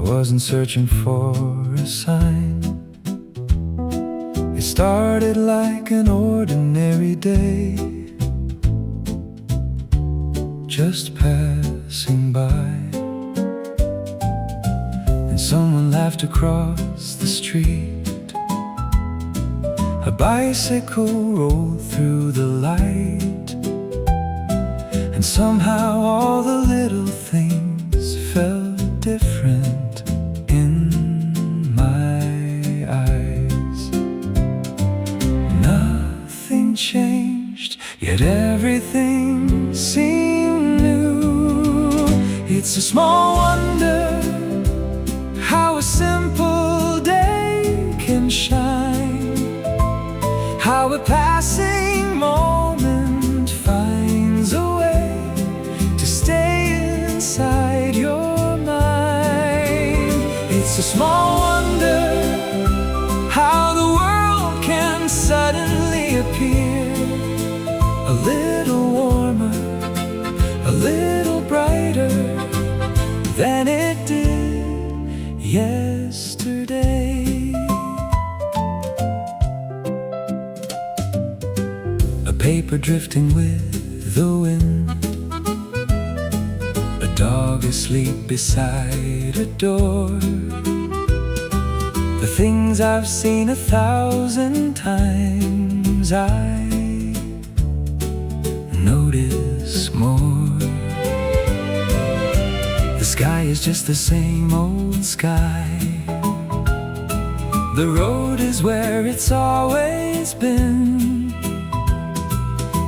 wasn't searching for a sign. It started like an ordinary day, just passing by. And someone laughed across the street. A bicycle rolled through the light, and somehow all the little things felt different in my eyes. Nothing changed, yet everything seemed new. It's a small wonder how a simple day can shine, how a passing moment finds a way to stay inside your mind. It's a small wonder how the world can suddenly appear a little warmer, a little brighter than it did yesterday. Paper drifting with the wind, a dog asleep beside a door. The things I've seen 1,000 times, I notice more. The sky is just the same old sky. The road is where it's always been.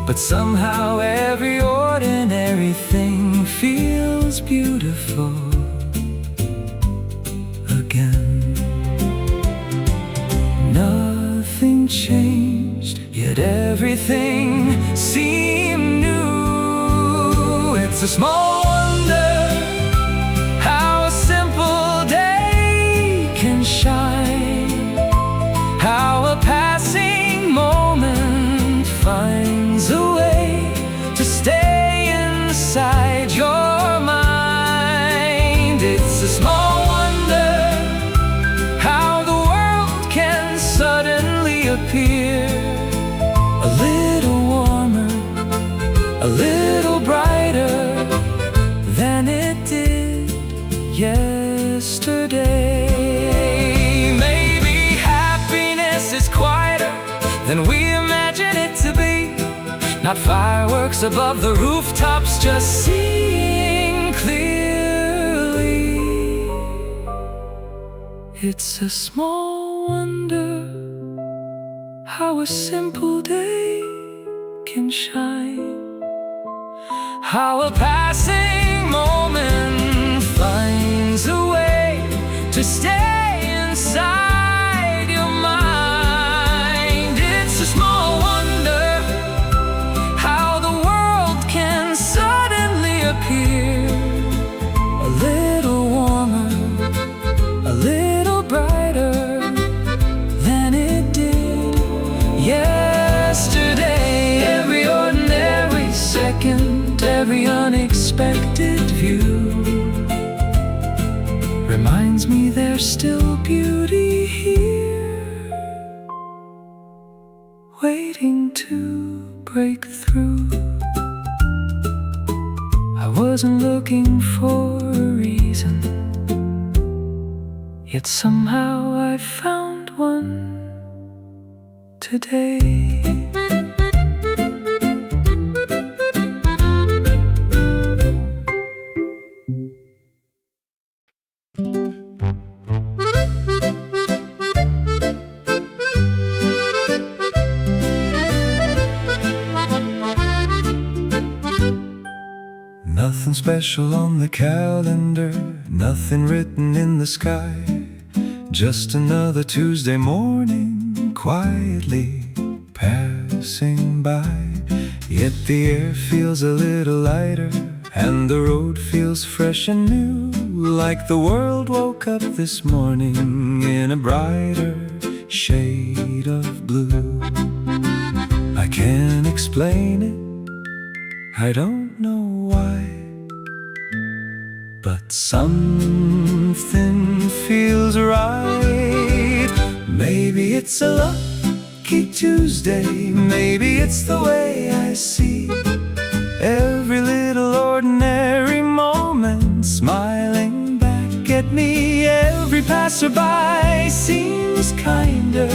But somehow every ordinary thing feels beautiful again. Nothing changed, yet everything seemed new. It's a small wonder how a simple day can shine, how a passing moment finds a way to stay inside your mind. It's a small wonder how the world can suddenly appear a little warmer, a little brighter than it did yesterday. Maybe happiness is quieter than we imagine it to be. Not fireworks above the rooftops, just seeing clearly. It's a small wonder how a simple day can shine, how a passing moment finds a way to stay inside your mind. It's a small wonder how the world can suddenly appear a little warmer, a little brighter than it did yesterday. Every ordinary second, every unexpected view reminds me there's still beauty here, waiting to break through. I wasn't looking for a reason, yet somehow I found one today. Nothing special on the calendar, nothing written in the sky. Just another Tuesday morning, quietly passing by. Yet the air feels a little lighter, and the road feels fresh and new, like the world woke up this morning in a brighter shade of blue. I can't explain it, I don't know why, but something feels right. Maybe it's a lucky Tuesday, maybe it's the way I see every little ordinary moment smiling back at me. Every passerby seems kinder,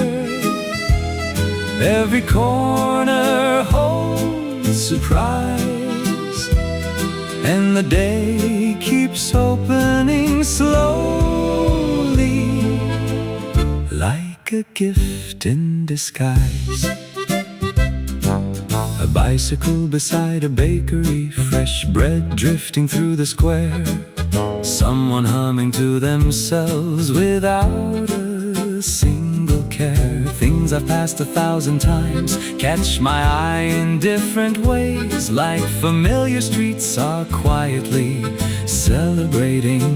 every corner holds surprise, and the day keeps opening slowly, like a gift in disguise. A bicycle beside a bakery, fresh bread drifting through the square, someone humming to themselves without a single care. Things I've passed 1,000 times catch my eye in different ways, like familiar streets are quietly celebrating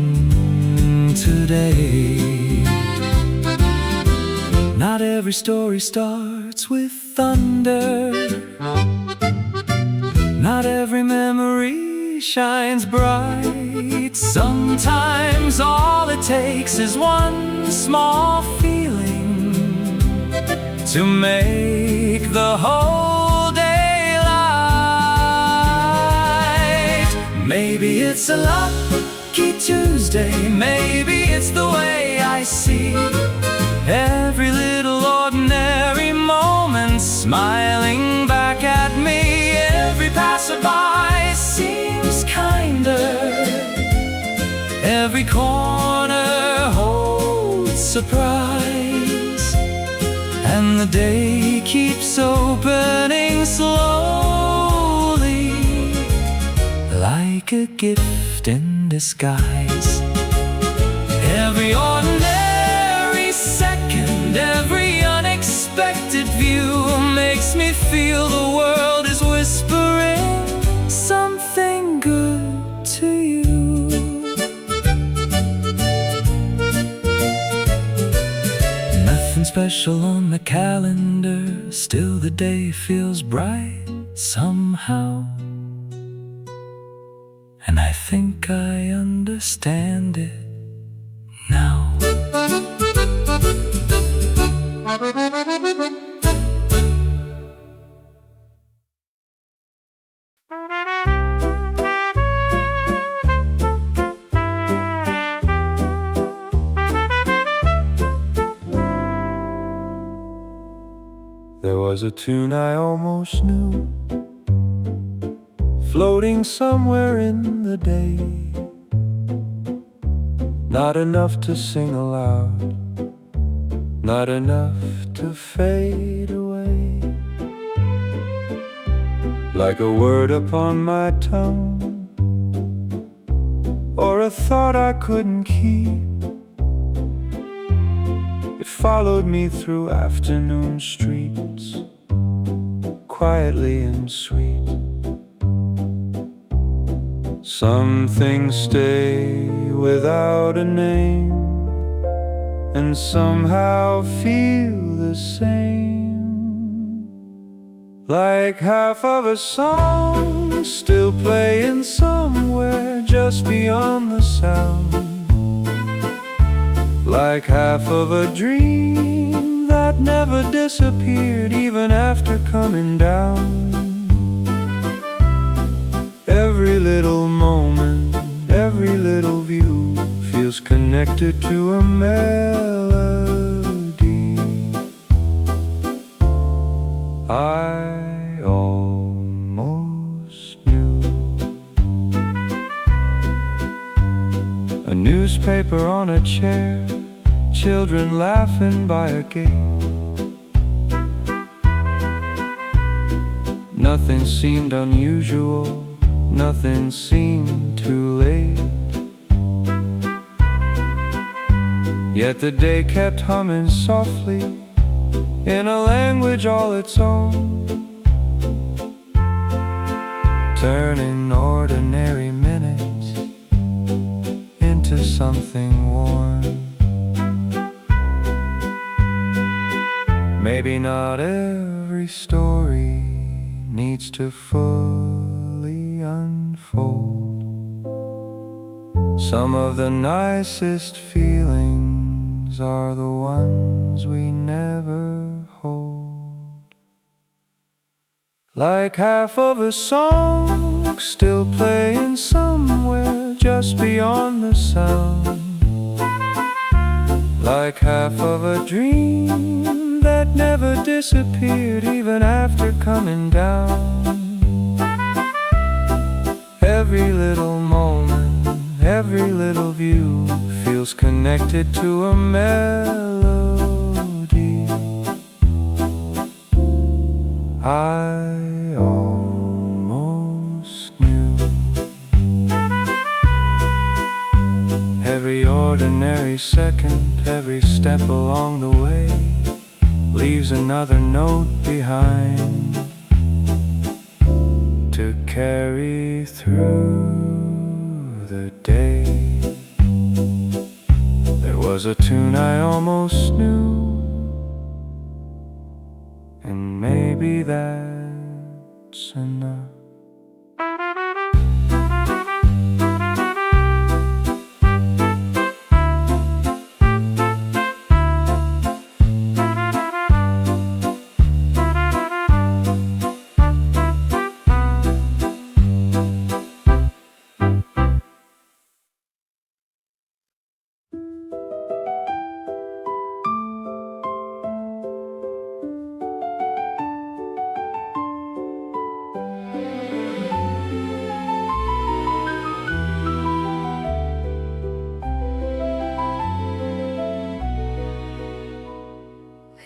today. Not every story starts with thunder, not every memory shines bright. Sometimes all it takes is one small feeling to make the whole day light. Maybe it's a lucky Tuesday, maybe it's the way I see every little ordinary moment smiling back at me. Every passerby seems kinder, every corner holds surprise, and the day keeps opening slowly, like a gift in disguise. Every ordinary second, every unexpected view makes me feel the world is whispering something good to you. Nothing special on the calendar, still the day feels bright somehow. And I think I understand it now. There was a tune I almost knew, floating somewhere in the day, not enough to sing aloud, not enough to fade away. Like a word upon my tongue, or a thought I couldn't keep, it followed me through afternoon streets, quietly and sweet. Some things stay without a name, and somehow feel the same, like half of a song still playing somewhere just beyond the sound, like half of a dream that never disappeared even after coming down. Every little moment, every little view feels connected to a melody I almost knew. A newspaper on a chair, children laughing by a gate. Nothing seemed unusual, nothing seemed too late. Yet the day kept humming softly in a language all its own, turning ordinary minutes into something warm. Maybe not every story needs to fully unfold. Some of the nicest feelings dreams are the ones we never hold. Like half of a song still playing somewhere just beyond the sound. Like half of a dream that never disappeared even after coming down. Every little moment, every little view feels connected to a melody. I almost knew. Every ordinary second, every step along the way leaves another note behind to carry through the day. There was a tune I almost knew, and maybe that's enough.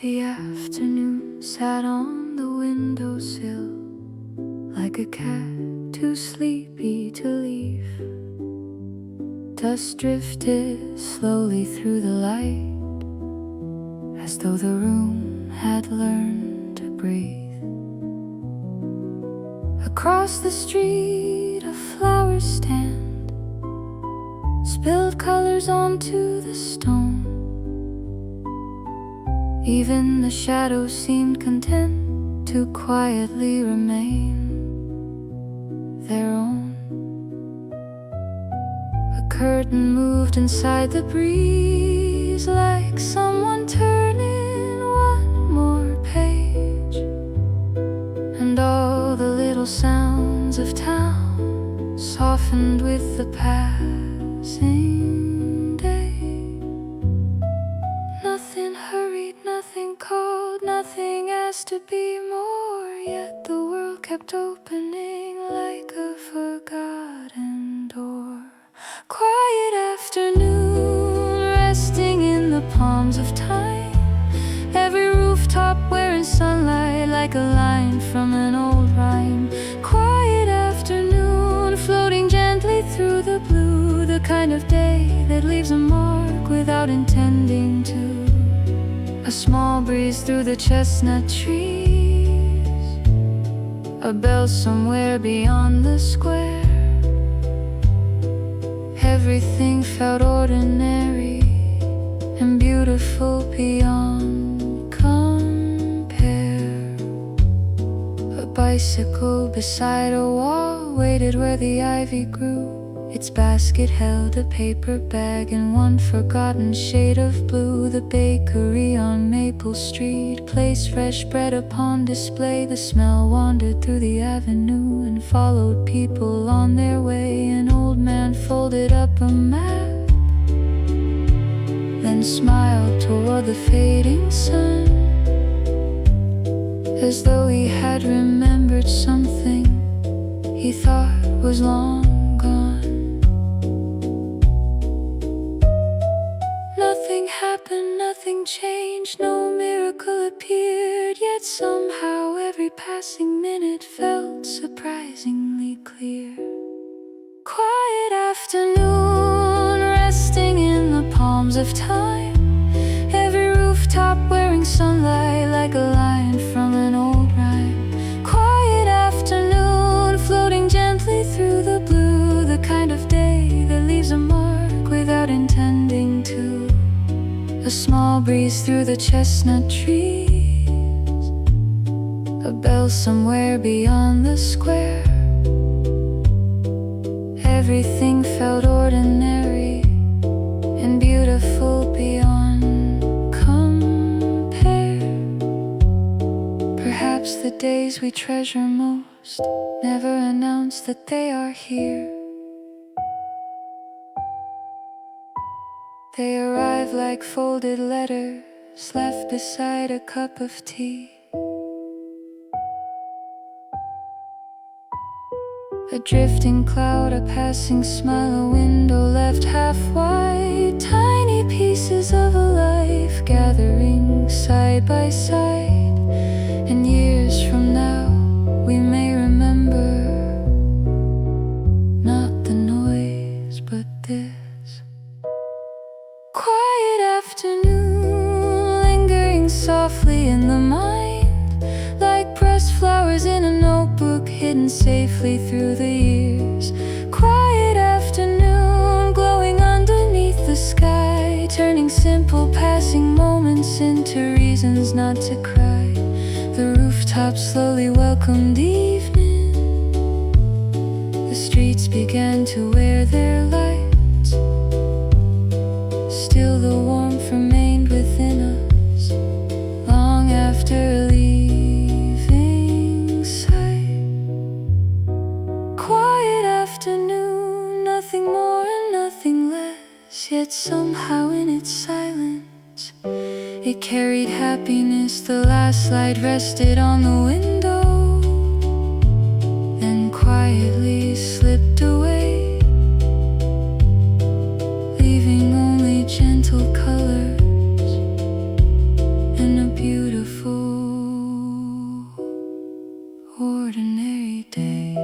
The afternoon sat on the windowsill like a cat too sleepy to leave. Dust drifted slowly through the light as though the room had learned to breathe. Across the street a flower stand spilled colors onto the stone. Even the shadows seemed content to quietly remain their own. A curtain moved inside the breeze like someone turning one more page, and all the little sounds of town softened with the passing. Nothing asked to be more, yet the world kept opening like a forgotten door. Quiet afternoon, resting in the palms of time. Every rooftop wearing sunlight like a line from an old rhyme. Quiet afternoon, floating gently through the blue. The kind of day that leaves a mark without intending to. A small breeze through the chestnut trees, a bell somewhere beyond the square. Everything felt ordinary and beautiful beyond compare. A bicycle beside a wall waited where the ivy grew. Its basket held a paper bag in one forgotten shade of blue. The bakery on Maple Street placed fresh bread upon display. The smell wandered through the avenue and followed people on their way. An old man folded up a map, then smiled toward the fading sun, as though he had remembered something he thought was long gone. Nothing happened, nothing changed, no miracle appeared. Yet somehow every passing minute felt surprisingly clear. Quiet afternoon, resting in the palms of time. Every rooftop wearing sunlight like a line from an old rhyme. Quiet afternoon, floating gently through the blue. The kind of day that leaves a mark without intending to. A small breeze through the chestnut trees, a bell somewhere beyond the square. Everything felt ordinary and beautiful beyond days we treasure most never announce that they are here. They arrive like folded letters left beside a cup of tea. A drifting cloud, a passing smile, a window left half wide. Tiny pieces of a life gathering side by side. And years from now we may remember not the noise but this quiet afternoon, lingering softly in the mind, like pressed flowers in a notebook hidden safely through the years. Quiet afternoon, glowing underneath the sky, turning simple passing moments into reasons not to cry. The rooftops slowly welcomed evening. The streets began to wear their lights. Still the warmth remained within us long after leaving sight. Quiet afternoon, nothing more and nothing less, yet somehow in its silence it carried happiness. The last light rested on the window, then quietly slipped away, leaving only gentle colors and a beautiful ordinary day.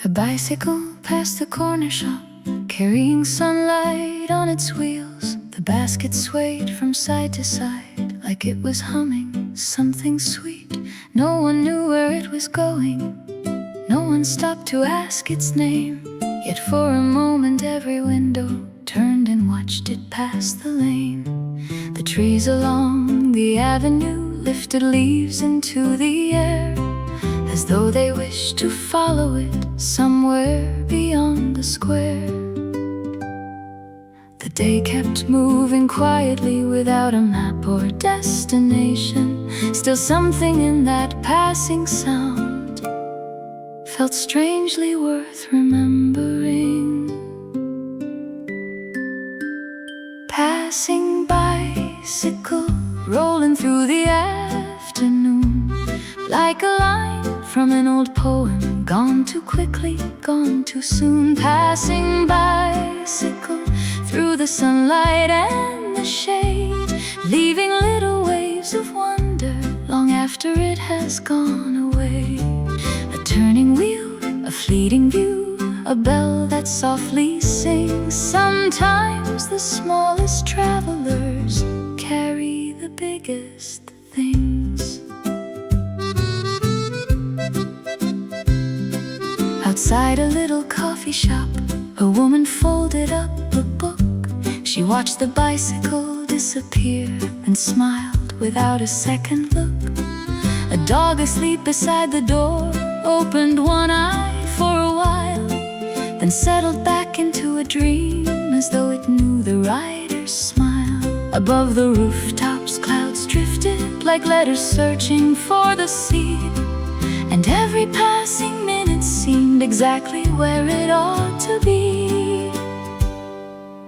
A bicycle passed the corner shop, carrying sunlight on its wheels. The basket swayed from side to side, like it was humming something sweet. No one knew where it was going, no one stopped to ask its name. Yet for a moment every window turned and watched it pass the lane. The trees along the avenue lifted leaves into the air, as though they wished to follow it somewhere beyond the square. The day kept moving quietly without a map or destination. Still something in that passing sound felt strangely worth remembering. Passing bicycle, rolling through the afternoon, like a line from an old poem, gone too quickly, gone too soon. Passing bicycle through the sunlight and the shade, leaving little waves of wonder long after it has gone away. A turning wheel, a fleeting view, a bell that softly sings. Sometimes the smallest travelers carry the biggest things. Outside a little coffee shop, a woman folded up a book. She watched the bicycle disappear and smiled without a second look. A dog asleep beside the door opened one eye for a while, then settled back into a dream as though it knew the rider's smile. Above the rooftops clouds drifted like letters searching for the sea, and every passing minute seemed exactly where it ought to be.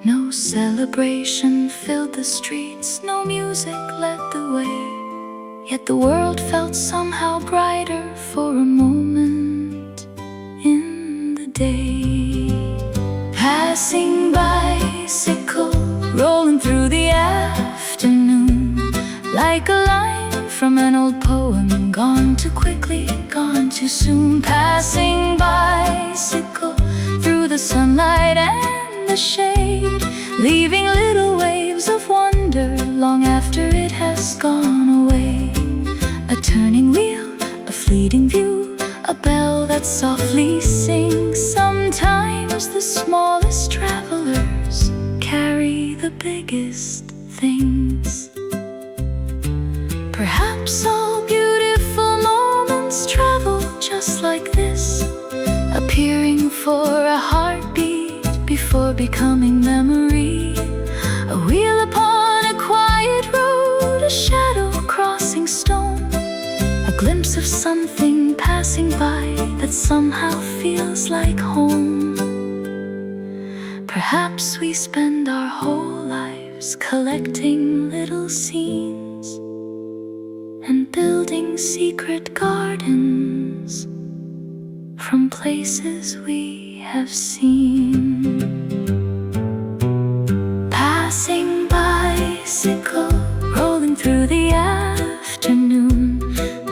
No celebration filled the streets, no music led the way, yet the world felt somehow brighter for a moment in the day. Passing bicycle, rolling through the afternoon, like a line from an old poem, gone too quickly, gone too soon. Passing bicycle through the sunlight and the shade, leaving little waves of wonder long after it has gone away. A turning wheel, a fleeting view, a bell that softly sing. Sometimes the smallest travelers carry the biggest things. Perhaps all beautiful moments travel just like this, appearing for a heartbeat before becoming memory. A wheel upon a quiet road, a shadow crossing stone, a glimpse of something passing by that somehow feels like home. Perhaps we spend our whole lives collecting little scenes and building secret gardens from places we have seen. Passing bicycle, rolling through the afternoon,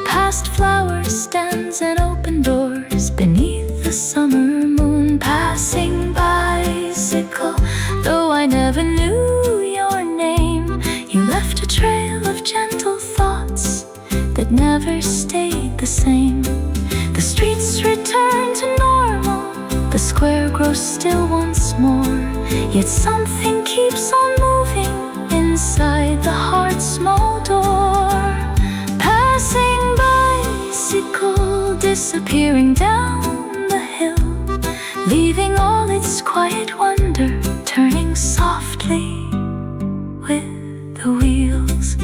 past flower stands and open doors beneath the summer moon. Passing bicycle, though I never knew your name, you left a trail of gentle thoughts that never stayed the same. The streets return to normal, the square grows still once more, yet something keeps on moving inside the heart's small door. Passing bicycle, disappearing down the hill, leaving all its quiet wonder, turning softly with the wheels.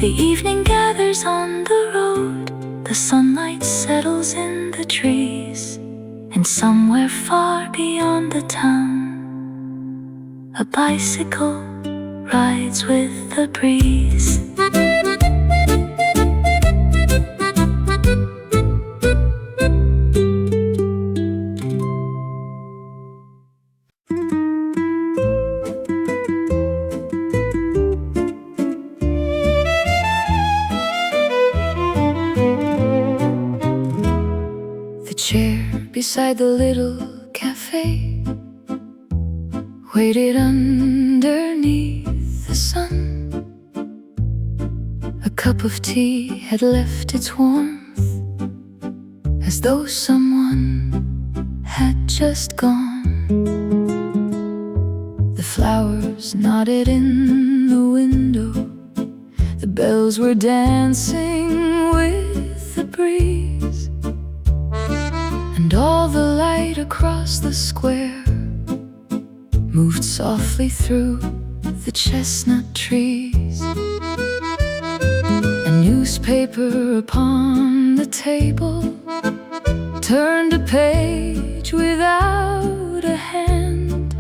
The evening gathers on the road, the sunlight settles in the trees, and somewhere far beyond the town, a bicycle rides with the breeze. The chair beside the little cafe waited underneath the sun. A cup of tea had left its warmth, as though someone had just gone. The flowers nodded in the window, the bells were dancing with the breeze, and all the light across the square moved softly through the chestnut trees. A newspaper upon the table turned a page without a hand,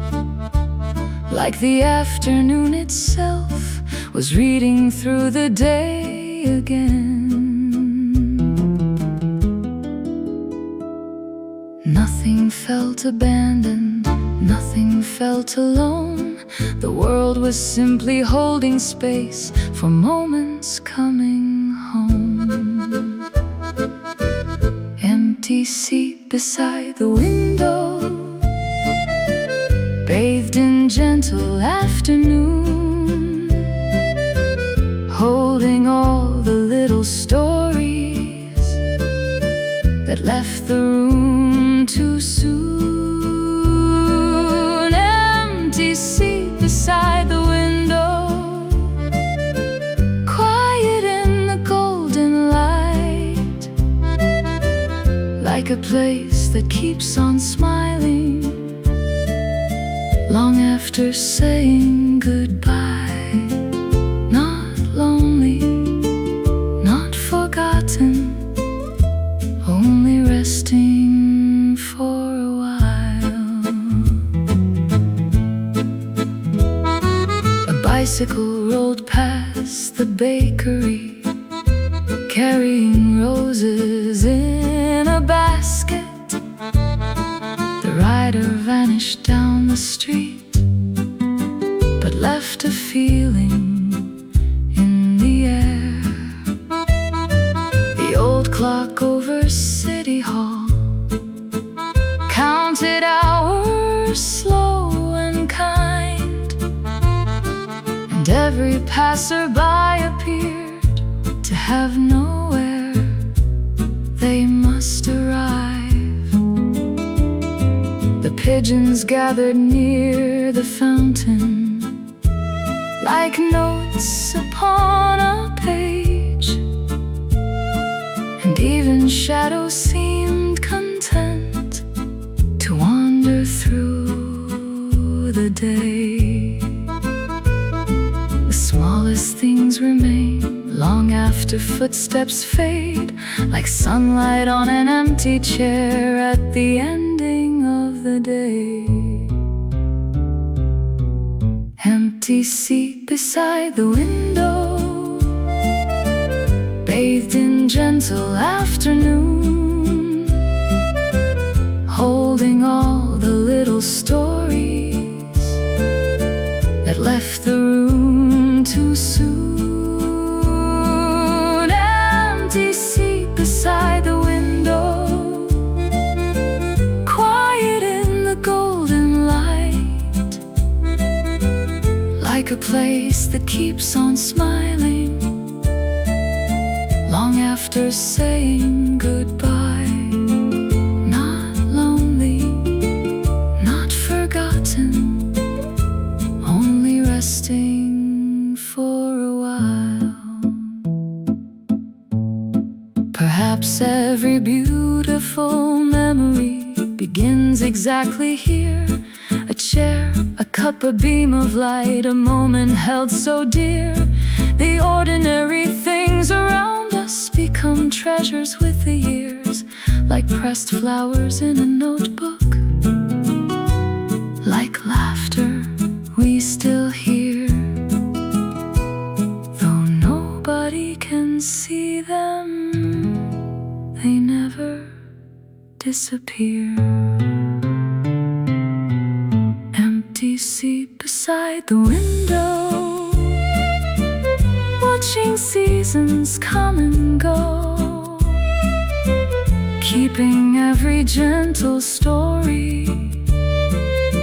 like the afternoon itself was reading through the day again. Nothing felt abandoned, nothing felt alone. The world was simply holding space for moments coming home. Empty seat beside the window, bathed in gentle afternoon, holding all the little stories that left the room too soon. Empty seat beside the window, quiet in the golden light, like a place that keeps on smiling long after saying goodbye. Not lonely, not forgotten, only resting for a while. A bicycle rolled past the bakery, carrying roses in a basket. The rider vanished down the street, but left a feeling in the air. The old clock over City Hall counted hours slow and kind, and every passerby appeared to have nowhere they must arrive. The pigeons gathered near the fountain, like notes upon a page, and even shadows seemed content to wander through the day. The smallest things remain long after footsteps fade, like sunlight on an empty chair at the ending of the day. Empty seat beside the window, bathed in gentle afternoon, holding all the little stories that left the room too soon. Empty seat beside the window, quiet in the golden light, like a place that keeps on smiling long after saying goodbye. Not lonely, not forgotten, only resting for a while. Perhaps every beautiful memory begins exactly here. A chair, a cup, a beam of light, a moment held so dear. The ordinary things around us become treasures with the years, like pressed flowers in a notebook, like laughter we still hear, though nobody can see them, they never disappear. Empty seat beside the window, watching seasons come and go, keeping every gentle story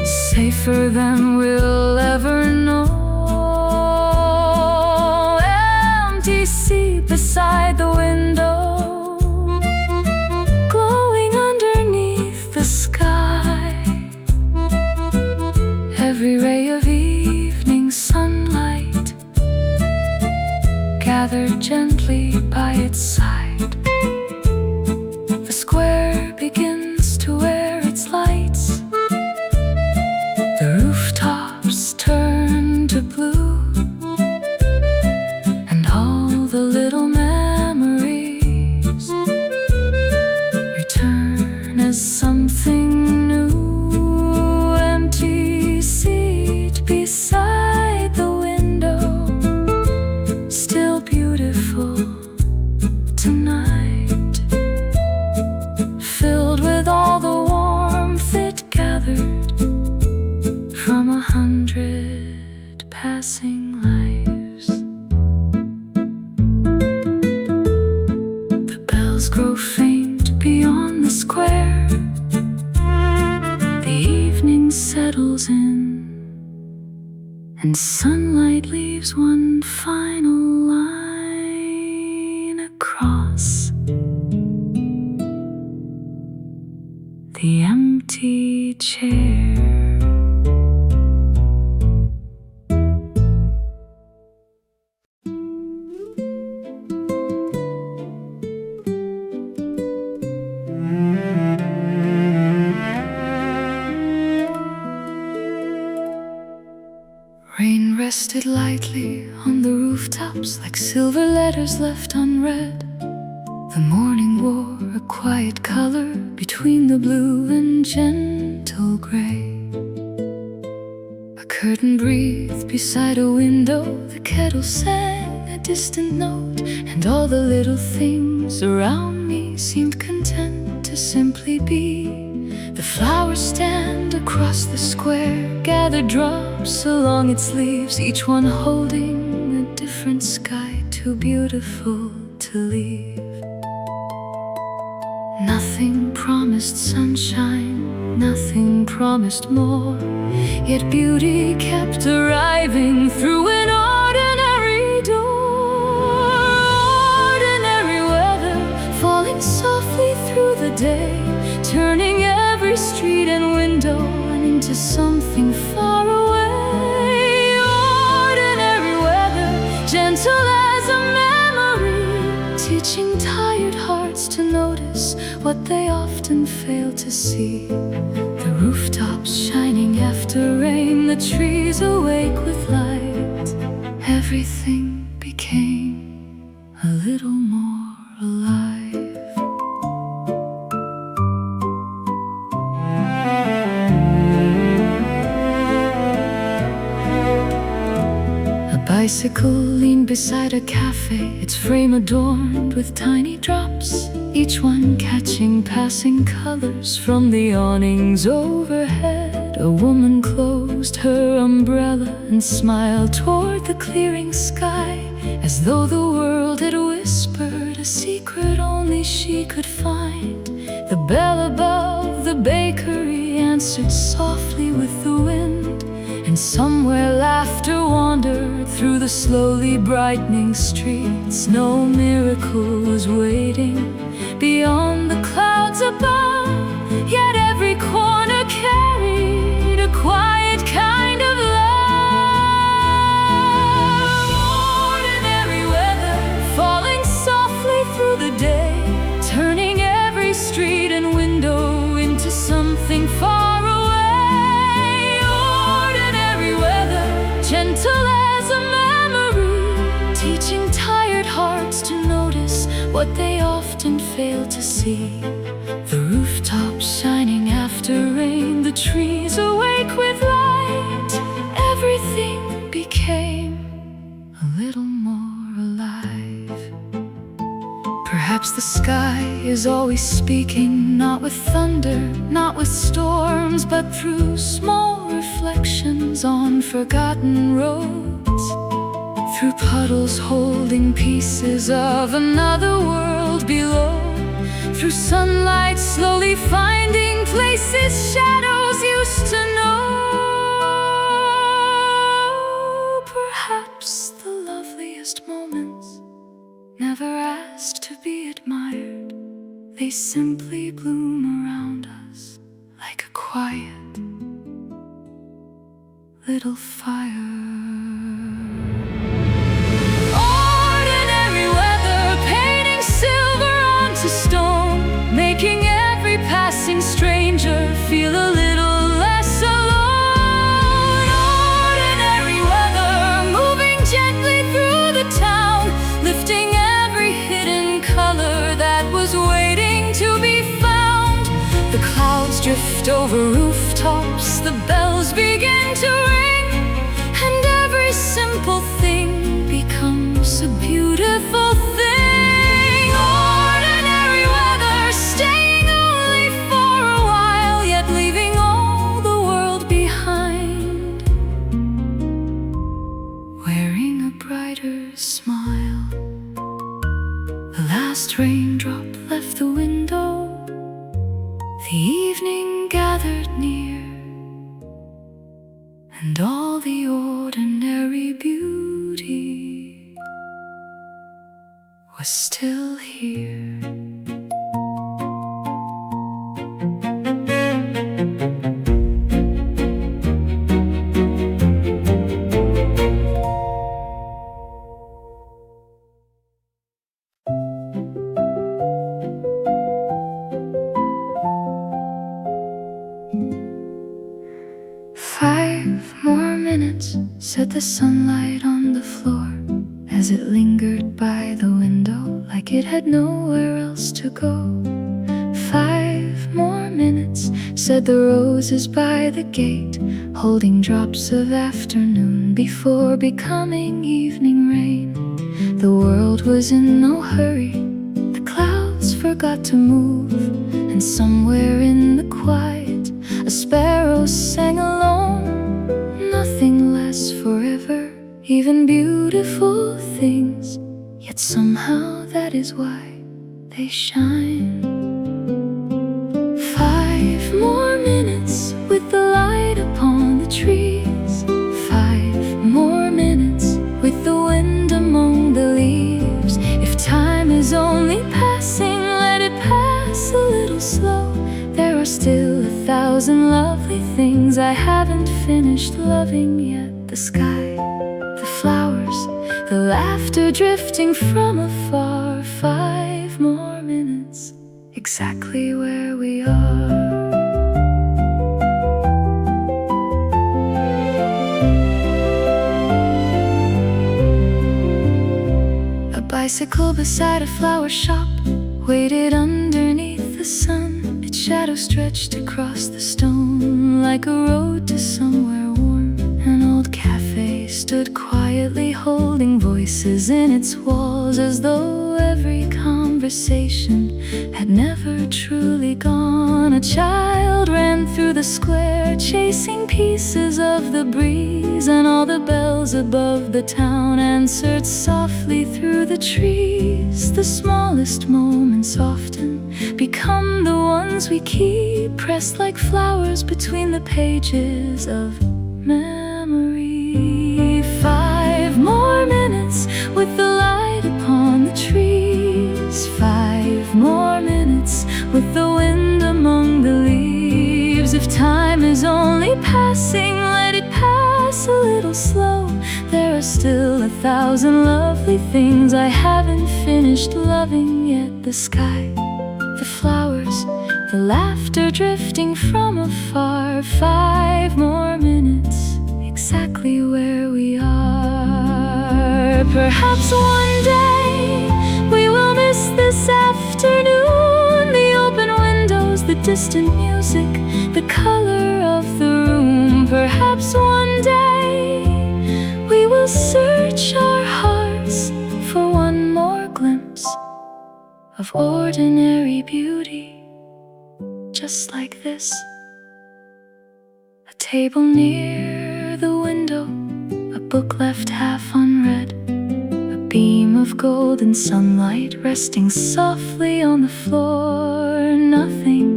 safer than we'll ever know. Empty seat beside the window, glowing underneath the sky, every ray of evening sunlight gathered gently by its side. The square begins to wear its lights, the rooftops turn to blue, and all the little memories return as something new. Empty seat beside the window, still beautiful tonight, filled with all the warmth it gathered from 100 passing lives. The bells grow faint beyond the square, the evening settles in, and sunlight leaves one final line across the empty chair. Rain rested lightly on the rooftops like silver letters left unread. The morning wore a quiet color between the blue and gentle gray. A curtain breathed beside a window, the kettle sang a distant note, and all the little things around me seemed content to simply be. The flowers stand across the square, gathered drops along its leaves, each one holding a different sky, too beautiful to leave. Nothing promised sunshine, nothing promised more, yet beauty kept arriving through an ordinary door. Ordinary weather falling softly day, turning every street and window into something far away. Ordinary weather, gentle as a memory, teaching tired hearts to notice what they often fail to see. The rooftops shining after rain, the trees awake with light. Everything became a little more alive. A bicycle leaned beside a cafe, its frame adorned with tiny drops, each one catching passing colors from the awnings overhead. A woman closed her umbrella and smiled toward the clearing sky, as though the world had whispered a secret only she could find. The bell above the bakery answered softly with the wind, and somewhere laughter wandered through the slowly brightening streets. No miracle was waiting beyond the clouds above, yet every corner carried a quiet kind of love. Ordinary weather, falling softly through the day, turning every street and window into something far away. Ordinary weather, gentle as a memory, teaching tired hearts to notice what they often fail to see. The rooftops shining after rain, the trees awake with light. Everything became a little more alive. Perhaps the sky is always speaking, not with thunder, not with storms, but through small reflections on forgotten roads, through puddles holding pieces of another world below, through sunlight slowly finding places shadows used to know. Perhaps the loveliest moments never asked to be admired, they simply bloom around us like a quiet little fire. Making every passing stranger feel a little less alone. Ordinary weather, moving gently through the town, lifting every hidden color that was waiting to be found. The clouds drift over rooftops, the bells begin to ring, and every simple thing becomes a beautiful thing. Smile. The last raindrop left the window, the evening gathered near, and all the ordinary beauty was still here. Said the sunlight on the floor as it lingered by the window, like it had nowhere else to go. 5 more minutes, said the roses by the gate, holding drops of afternoon before becoming evening rain. The world was in no hurry, the clouds forgot to move, and somewhere in the quiet a sparrow sang alone. Nothing lasts forever, even beautiful things, yet somehow that is why they shine. 5 more minutes with the light upon the trees, 5 more minutes with the wind among the leaves. If time is only passing, let it pass a little things I haven't finished loving yet. The sky, the flowers, the laughter drifting from afar. 5 more minutes, exactly where we are. A bicycle beside a flower shop waited underneath the sun. Its shadow stretched across the stone like a road to somewhere warm. An old cafe stood quietly holding voices in its walls, as though every conversation had never truly gone. A child ran through the square chasing pieces of the breeze, and all the bells above the town answered softly through the trees. The smallest moments often become the ones we keep, pressed like flowers between the pages of memory. 5 more minutes with the light upon the trees. 5 more minutes with the wind among the leaves. If time is only passing, let it pass a little slow. There are still 1,000 lovely things I haven't finished loving yet. The sky, the flowers, the laughter drifting from afar. 5 more minutes, exactly where we are. Perhaps one day we will miss this afternoon, the open windows, the distant music, the color of the room. Perhaps one day we will search our hearts for one more glimpse of ordinary beauty, just like this. A table near the window, a book left half unread, a beam of golden sunlight resting softly on the floor. Nothing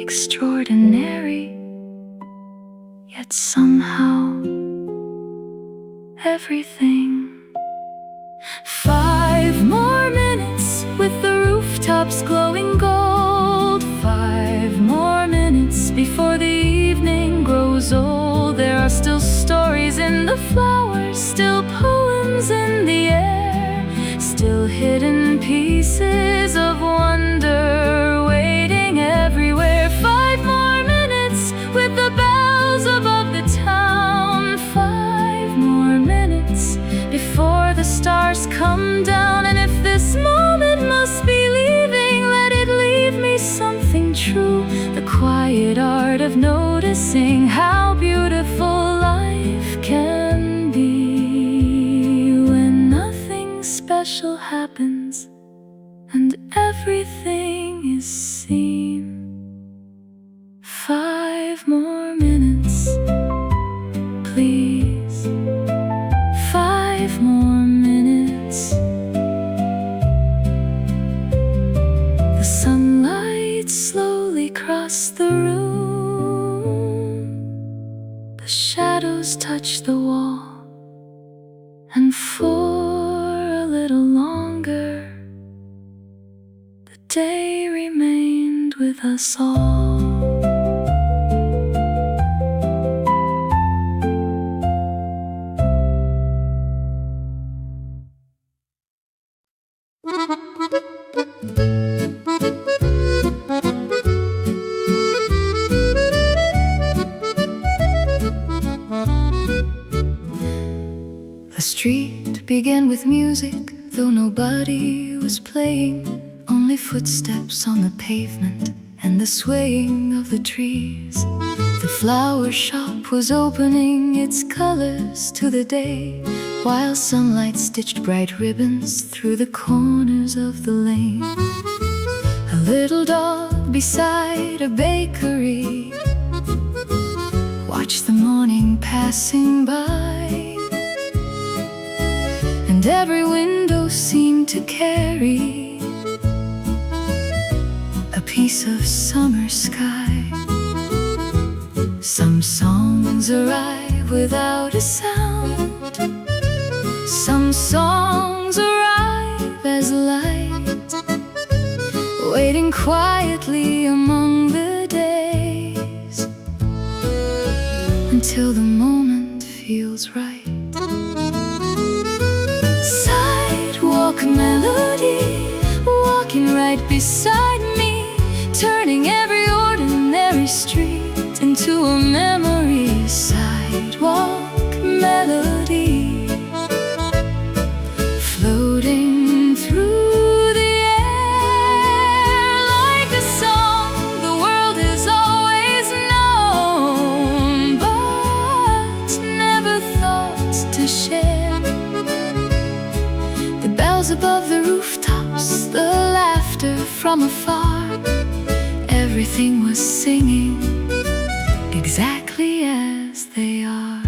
extraordinary, yet somehow everything. 5 more minutes with the rooftops glowing gold. 5 more minutes before the evening grows old. There are still stories in the flowers, still poems in the air, still hidden pieces of wonder waiting everywhere. 5 more minutes with the bells above the town. 5 more minutes before the stars come down. And if this moment must be leaving, let it leave me something true, the quiet art of noticing how beautiful life can be when nothing special happens and everything is seen. 5 more minutes, please. 5 more minutes. The sunlight slowly crossed the room. The shadows touched the wall, and for a little longer the day remained with us all. The street began with music, though nobody was playing. Only footsteps on the pavement and the swaying of the trees. The flower shop was opening its colors to the day, while sunlight stitched bright ribbons through the corners of the lane. A little dog beside a bakery watched the morning passing by, and every window seemed to carry a piece of summer sky. Some songs arrive without a sound, some songs arrive as light, waiting quietly among the days. till the moment feels right. Sidewalk melody, walking right beside me, turning every ordinary street into a memory. Sidewalk melody, floating through the air like a song the world has always known, but never thought to share. The bells above the rooftops, the laughter from afar, everything was singing exactly as they are.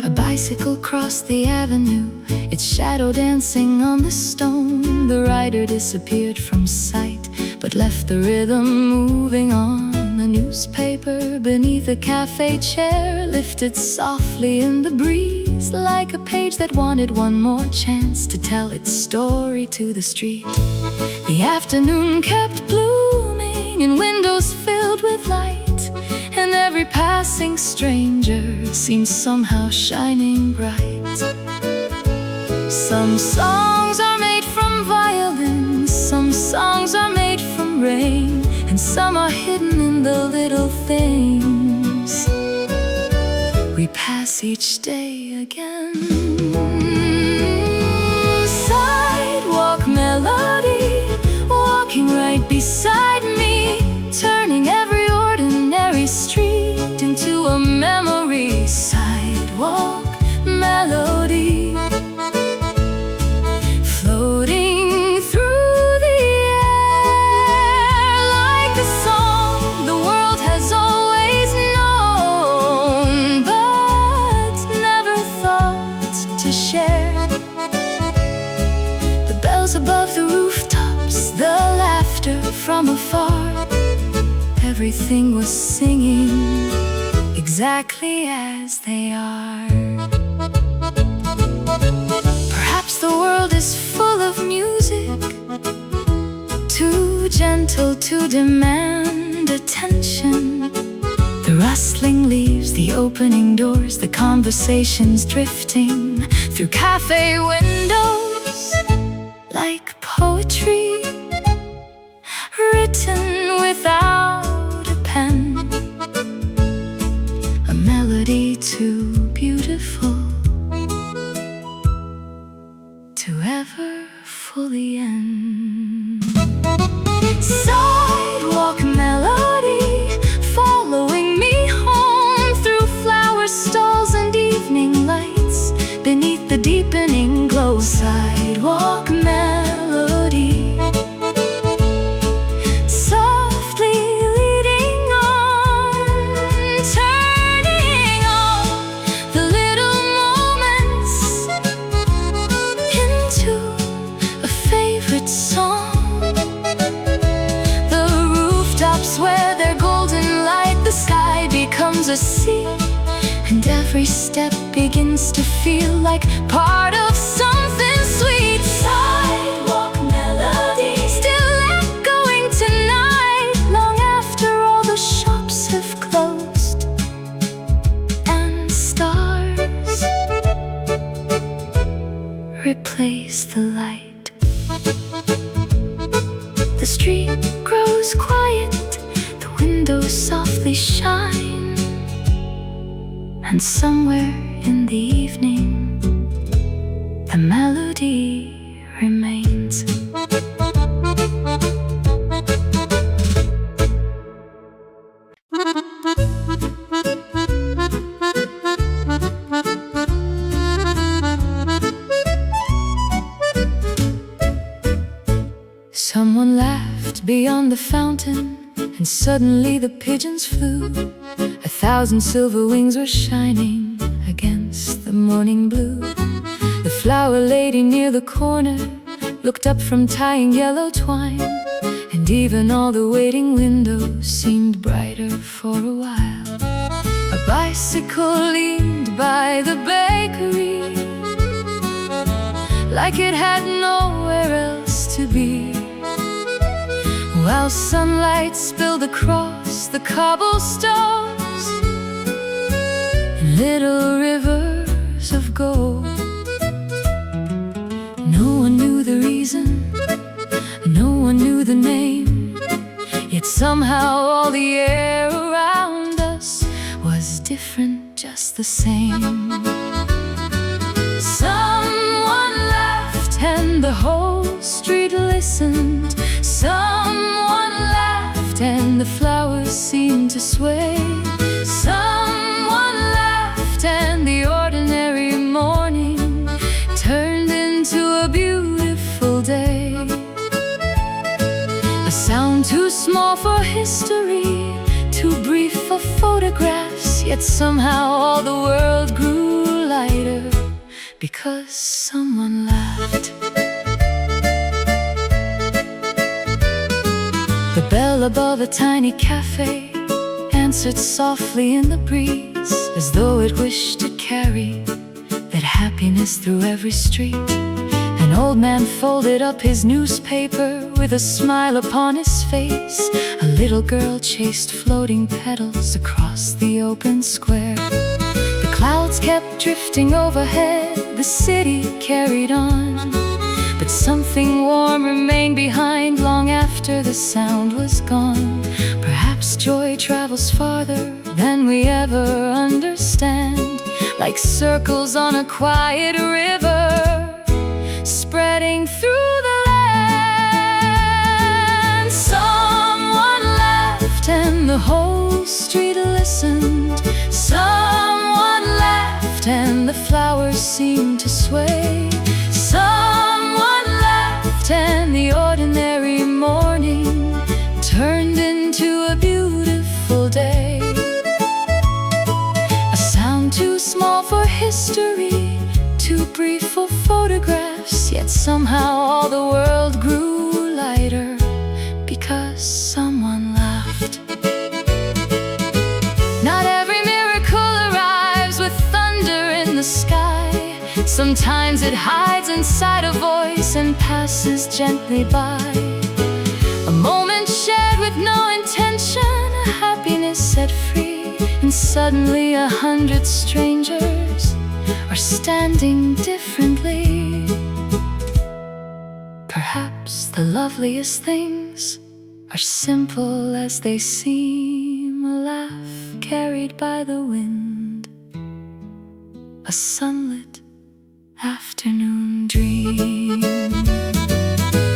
A bicycle crossed the avenue, its shadow dancing on the stone. The rider disappeared from sight, but left the rhythm moving on. A newspaper beneath a cafe chair lifted softly in the breeze, like a page that wanted one more chance to tell its story to the street. The afternoon kept blooming in windows filled with light, and every passing stranger seemed somehow shining bright. Some songs are made from violins, some songs are made from rain, and some are hidden in the little things we pass each day again. Sidewalk melody, walking right beside me, turning every ordinary street into a memory. Sidewalk melody, floating through the air like a song the world has always known, but never thought to share. The bells above the rooftops, the laughter from afar, everything was singing exactly as they are. Perhaps the world is full of music, too gentle to demand attention. The rustling leaves, the opening doors, the conversations drifting through cafe windows like poetry written without a pen. A melody too beautiful to ever fully end. Sidewalk melody, following me home through flower stalls and evening lights beneath the deepening glow. Sidewalk melody, softly leading on, turning all the little moments into a favorite song. The rooftops wear their golden light, the sky becomes a sea, and every step begins to feel like part of something sweet. Sidewalk melody, still echoing tonight, long after all the shops have closed and stars replace the light. The street grows quiet, the windows softly shine, and somewhere in the evening the melody remains. Someone laughed beyond the fountain, and suddenly the pigeons flew. 1,000 silver wings were shining against the morning blue. The flower lady near the corner looked up from tying yellow twine, and even all the waiting windows seemed brighter for a while. A bicycle leaned by the bakery like it had nowhere else to be. while sunlight spilled across the cobblestones in little rivers of gold. No one knew the reason, no one knew the name, yet somehow all the air around us was different just the same. Someone laughed and the whole street listened. Someone laughed and the flowers seemed to sway. Someone laughed and the ordinary morning turned into a beautiful day. A sound too small for history, too brief for photographs, yet somehow all the world grew lighter because someone laughed. The bell above a tiny cafe answered softly in the breeze, as though it wished to carry that happiness through every street. An old man folded up his newspaper with a smile upon his face. A little girl chased floating petals across the open square. The clouds kept drifting overhead, the city carried on, but something warm remained behind long after the sound was gone. Perhaps joy travels farther than we ever understand, like circles on a quiet river, spreading through the land. Someone laughed and the whole street listened. Someone laughed and the flowers seemed to sway. Someone laughed and the ordinary morning turned into a beautiful day. A sound too small for history, too brief for photographs, yet somehow all the world grew lighter because someone laughed. Not every miracle arrives with thunder in the sky. Sometimes it hides inside a voice and passes gently by. A moment shared with no intention, a happiness set free, and suddenly 100 strangers are standing differently. Perhaps the loveliest things are simple as they seem. A laugh carried by the wind, a sunlit afternoon dream.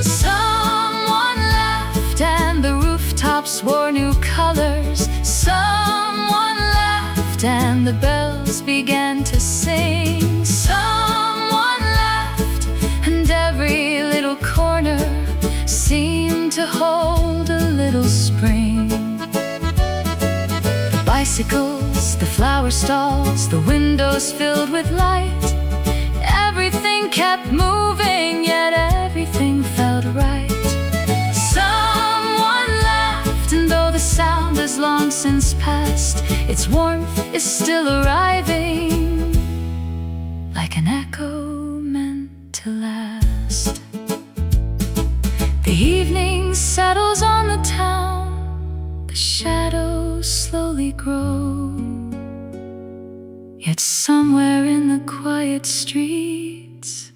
Someone laughed and the rooftops wore new colors. Someone laughed and the bells began to sing. Someone laughed and every little corner seemed to hold a little spring. The bicycles, the flower stalls, the windows filled with light. Everything kept moving, yet everything felt right. Someone laughed, and though the sound has long since passed, its warmth is still arriving, like an echo meant to last. The evening settles on the town, the shadows slowly grow, yet somewhere in the quiet streets,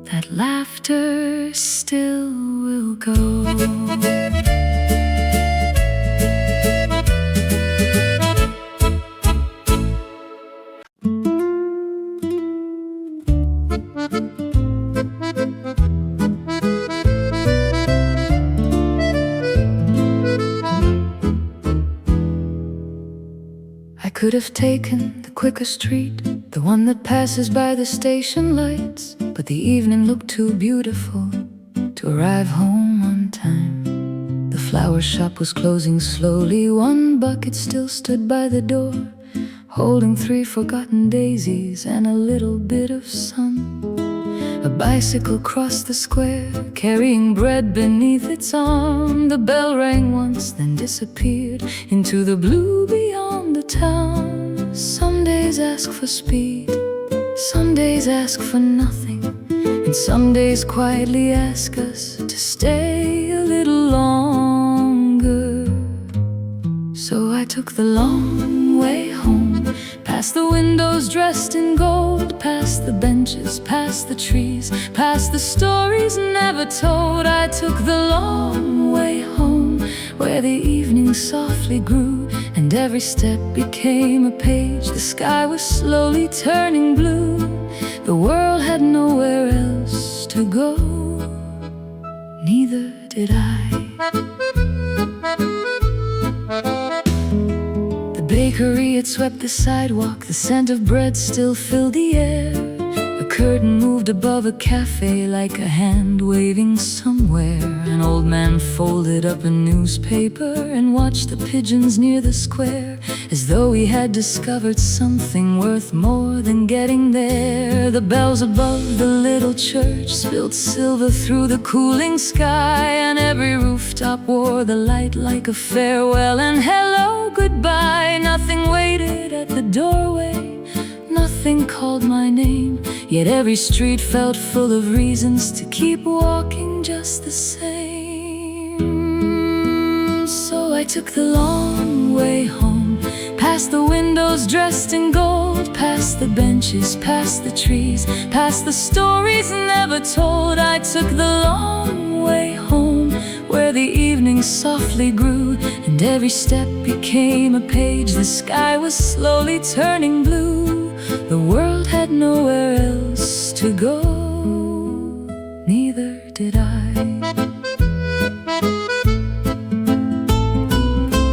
that laughter still will go. I could have taken the quicker street, the one that passes by the station lights, but the evening looked too beautiful to arrive home on time. The flower shop was closing slowly. One bucket still stood by the door, holding 3 forgotten daisies and a little bit of sun. A bicycle crossed the square, carrying bread beneath its arm. The bell rang once, then disappeared into the blue beyond the town. Some days ask for speed, some days ask for nothing, and and some days quietly ask us to stay a little longer. So I took the long way home, past the windows dressed in gold, past the benches, past the trees, past the stories never told. I took the long way home, where the evening softly grew, and every step became a page. The sky was slowly turning blue. The world had nowhere else to go, neither did I. The bakery had swept the sidewalk, the scent of bread still filled the air. A curtain moved above a cafe like a hand waving somewhere. An old man folded up a newspaper and watched the pigeons near the square, as though he had discovered something worth more than getting there. The bells above the little church spilled silver through the cooling sky, and every rooftop wore the light like a farewell and hello goodbye. Nothing waited at the doorway, nothing called my name, yet every street felt full of reasons to keep walking just the same. So I took the long way home, past the windows dressed in gold, past the benches, past the trees, past the stories never told. I took the long way home, where the evening softly grew, and every step became a page. The sky was slowly turning blue. The world had nowhere else to go, neither did I.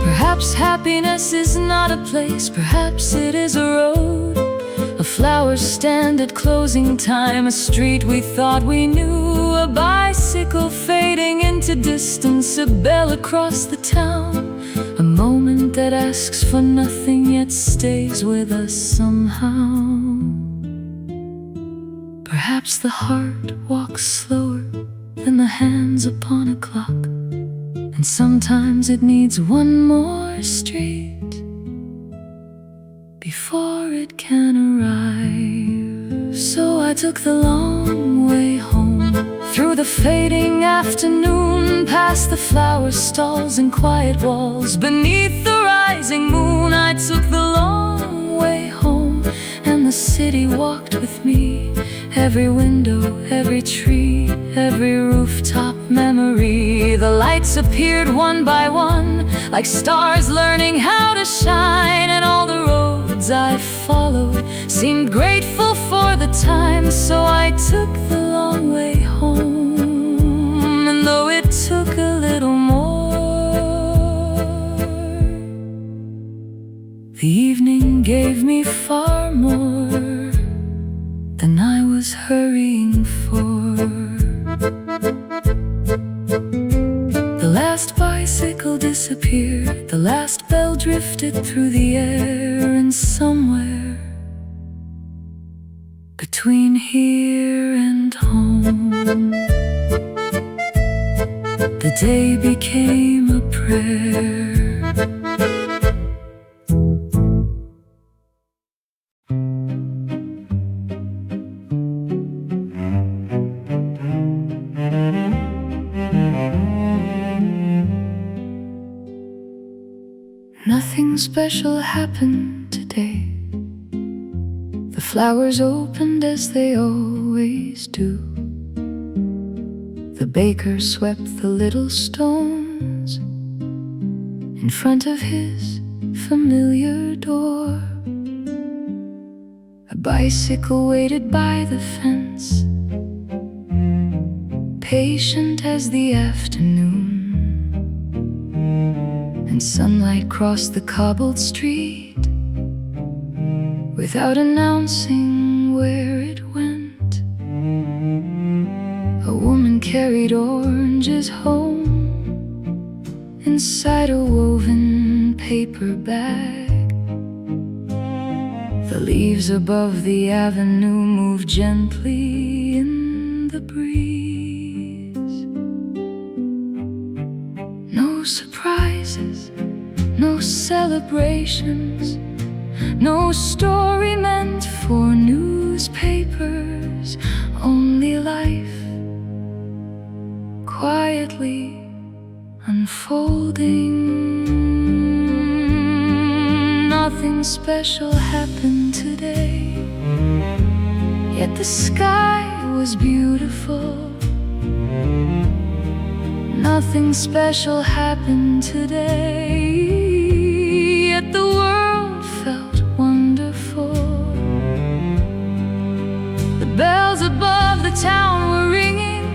Perhaps happiness is not a place, perhaps it is a road. A flower stand at closing time, a street we thought we knew, a bicycle fading into distance, a bell across the town. A moment that asks for nothing yet stays with us somehow. Perhaps the heart walks slower than the hands upon a clock, and sometimes it needs one more street before it can arrive. So I took the long way home, through the fading afternoon, past the flower stalls and quiet walls, beneath the rising moon. I took the long way home, and the city walked with me. Every window, every tree, every rooftop memory. The lights appeared one by one, like stars learning how to shine, and all the roads I followed seemed grateful for the time. So I took the long way home, and though it took a little more, the evening gave me far more than I was hurrying for. The last bicycle disappeared, the last bell drifted through the air, and somewhere between here and home, the day became a prayer. Nothing special happened today. The flowers opened as they always do. The baker swept the little stones in front of his familiar door. A bicycle waited by the fence, patient as the afternoon, and sunlight crossed the cobbled street without announcing where it went. A woman carried oranges home inside a woven paper bag. The leaves above the avenue moved gently in the breeze. No surprises, no celebrations, no story meant for newspapers, only life softly unfolding. Nothing special happened today, yet the sky was beautiful. Nothing special happened today, yet the world felt wonderful. The bells above the town were ringing,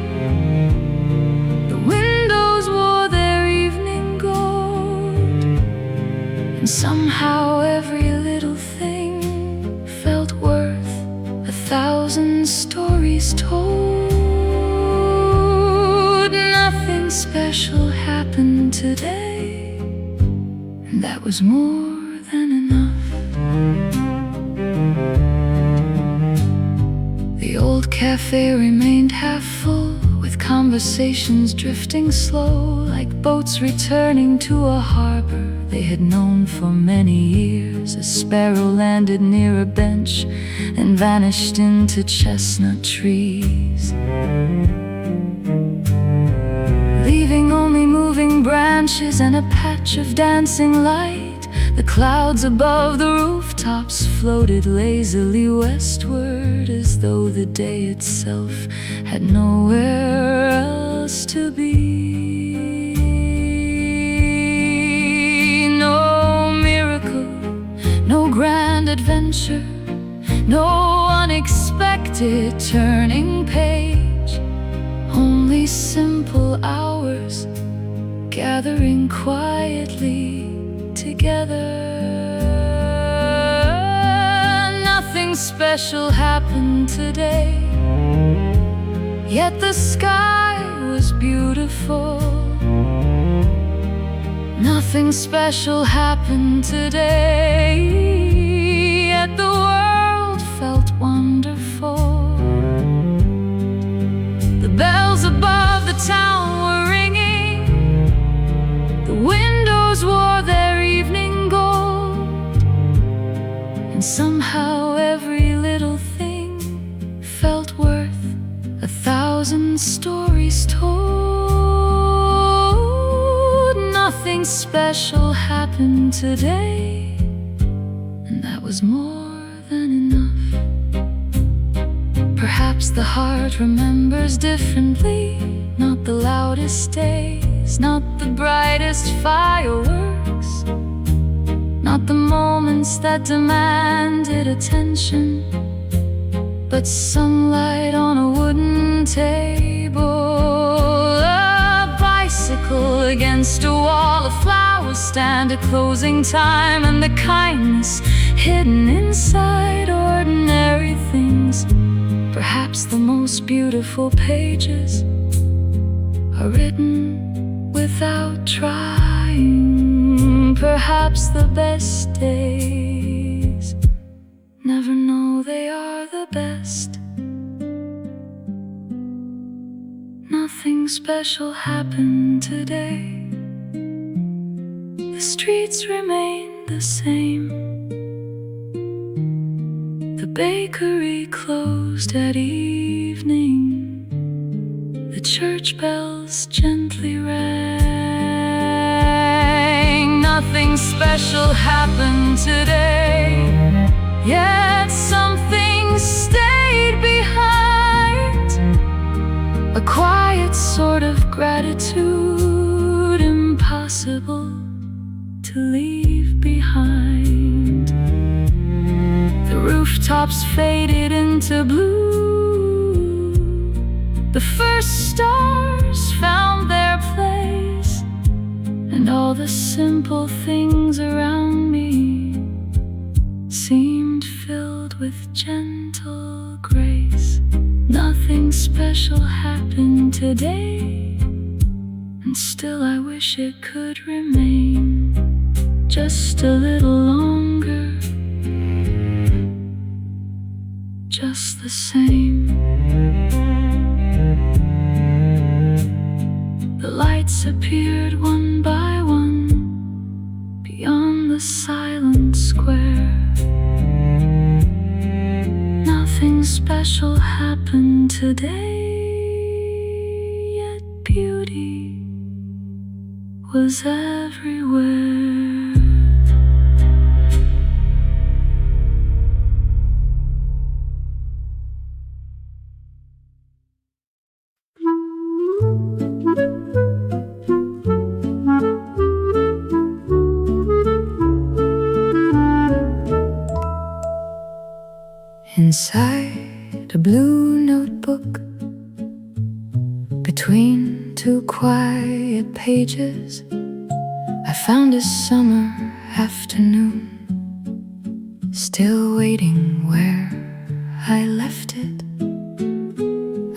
the windows wore their evening gold, and somehow every little thing felt worth 1,000 stories told. Nothing special happened today, and that was more than enough. The old cafe remained half full, with conversations drifting slow, like boats returning to a harbor they had known for many years. A sparrow landed near a bench and vanished into chestnut trees, leaving only moving branches and a patch of dancing light. The clouds above the rooftops floated lazily westward, as though the day itself had nowhere else to be. No miracle, no grand adventure, no unexpected turning page, only simple hours gathering quietly together. Nothing special happened today, yet the sky was beautiful. Nothing special happened today, yet the world felt wonderful. The bells above the town were ringing, the windows wore their evening gold, and somehow every little thing felt worth 1,000 stories told. Nothing special happened today, and that was more than enough. Perhaps the heart remembers differently, not the loudest days, not the brightest fireworks, not the moments that demanded attention, but sunlight on a wooden table, a bicycle against a wall, a flower stand at closing time, and the kindness hidden inside ordinary things. Perhaps the most beautiful pages are written without trying. Perhaps the best days never know they are the best. Nothing special happened today. The streets remain the same. The bakery closed at evening. The church bells gently rang. Nothing special happened today, yet something stayed behind. A quiet sort of gratitude, impossible to leave behind. The rooftops faded into blue. The first stars found their place, and all the simple things around me seemed filled with gentle grace. Nothing special happened today, and still I wish it could remain just a little longer, just the same. The lights appeared one by one beyond the silent square. Nothing special happened today, yet beauty was everywhere. Inside a blue notebook, between two quiet pages, I found a summer afternoon, still waiting where I left it.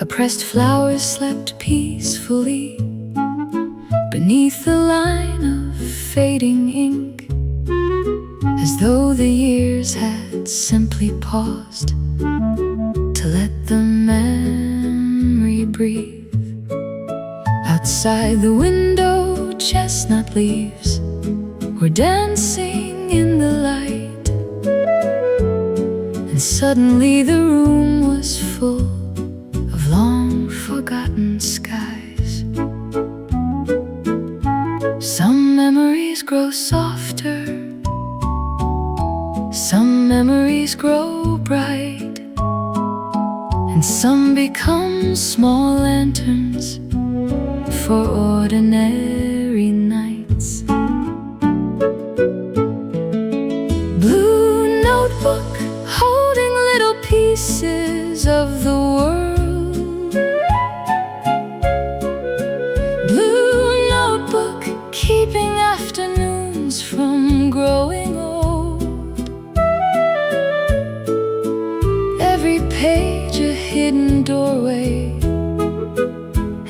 A pressed flower slept peacefully beneath the line of fading ink, as though the years had simply paused to let the memory breathe. Outside the window, chestnut leaves were dancing in the light, and suddenly the room was full of long-forgotten skies. Some memories grow softer, some memories grow bright, and some become small lanterns for ordinary nights. Blue notebook holding little pieces of the world. Blue notebook keeping afternoons from growing old. Every page a hidden doorway,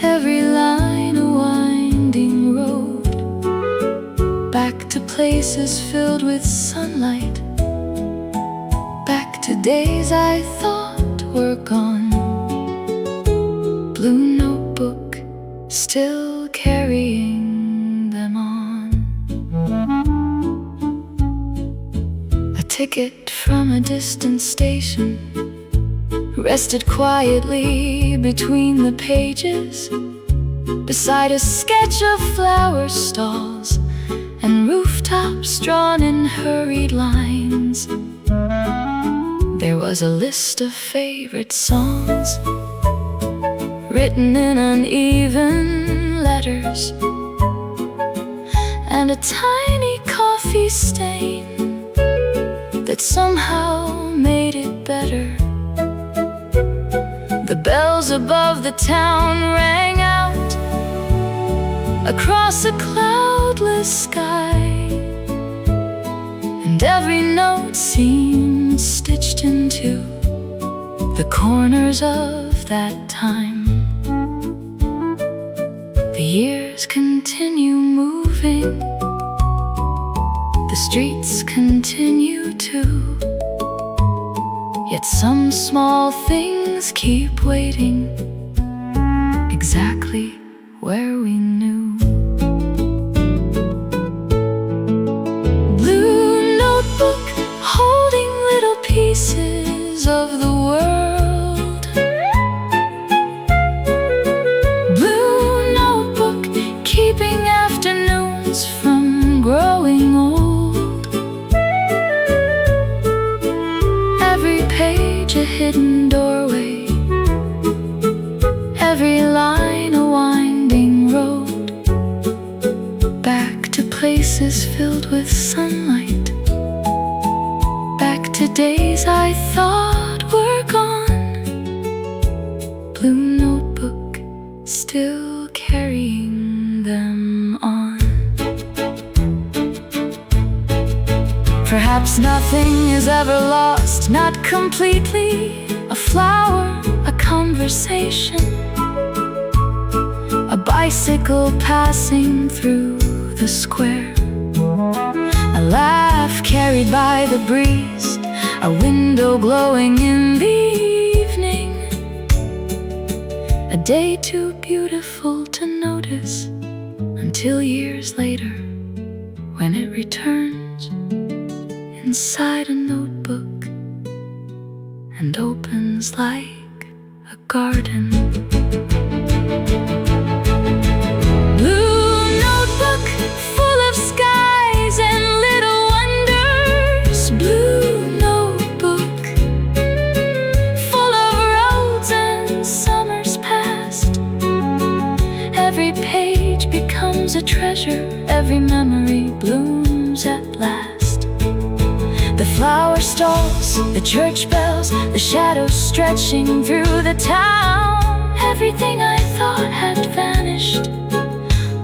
every line a winding road, back to places filled with sunlight, back to days I thought were gone. Blue notebook still carrying them on. A ticket from a distant station rested quietly between the pages, beside a sketch of flower stalls and rooftops drawn in hurried lines. There was a list of favorite songs written in uneven letters, and a tiny coffee stain that somehow made it better. The bells above the town rang out across a cloudless sky, and every note seemed stitched into the corners of that time. The years continue moving, the streets continue too, yet some small things keep waiting exactly where we knew. Blue notebook holding little pieces of the world. Blue notebook keeping afternoons from growing old. Every page a hidden doorway, every line a winding road, back to places filled with sunlight, back to days I thought were gone. Blue notebook still carrying them on. Perhaps nothing is ever lost, not completely. A flower, a conversation, a bicycle passing through the square, a laugh carried by the breeze, a window glowing in the evening, a day too beautiful to notice until years later, when it returns inside a notebook and opens like a garden. Blue notebook a treasure, every memory blooms at last. The flower stalls, the church bells, the shadows stretching through the town. Everything I thought had vanished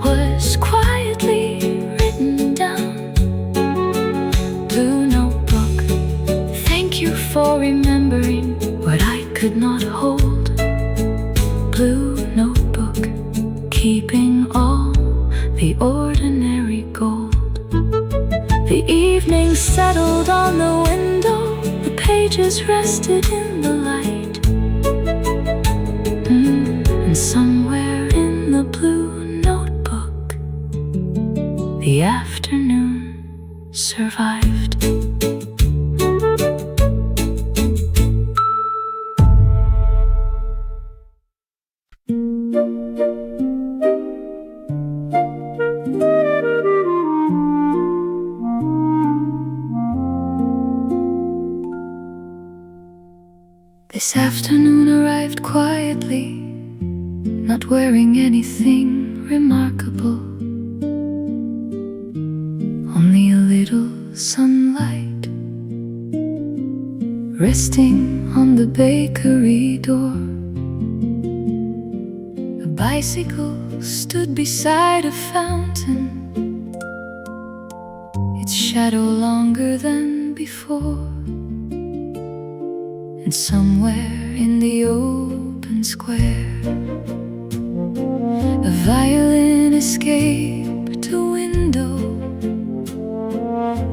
was quietly written down. Blue notebook, thank you for remembering what I could not hold. Blue notebook, keeping all the ordinary gold. The evening settled on the window, the pages rested in the light. And somewhere in the blue notebook, the afternoon survived. This afternoon arrived quietly, not wearing anything remarkable. Only a little sunlight resting on the bakery door. A bicycle stood beside a fountain, its shadow longer than before. And somewhere in the open square, a violin escaped a window.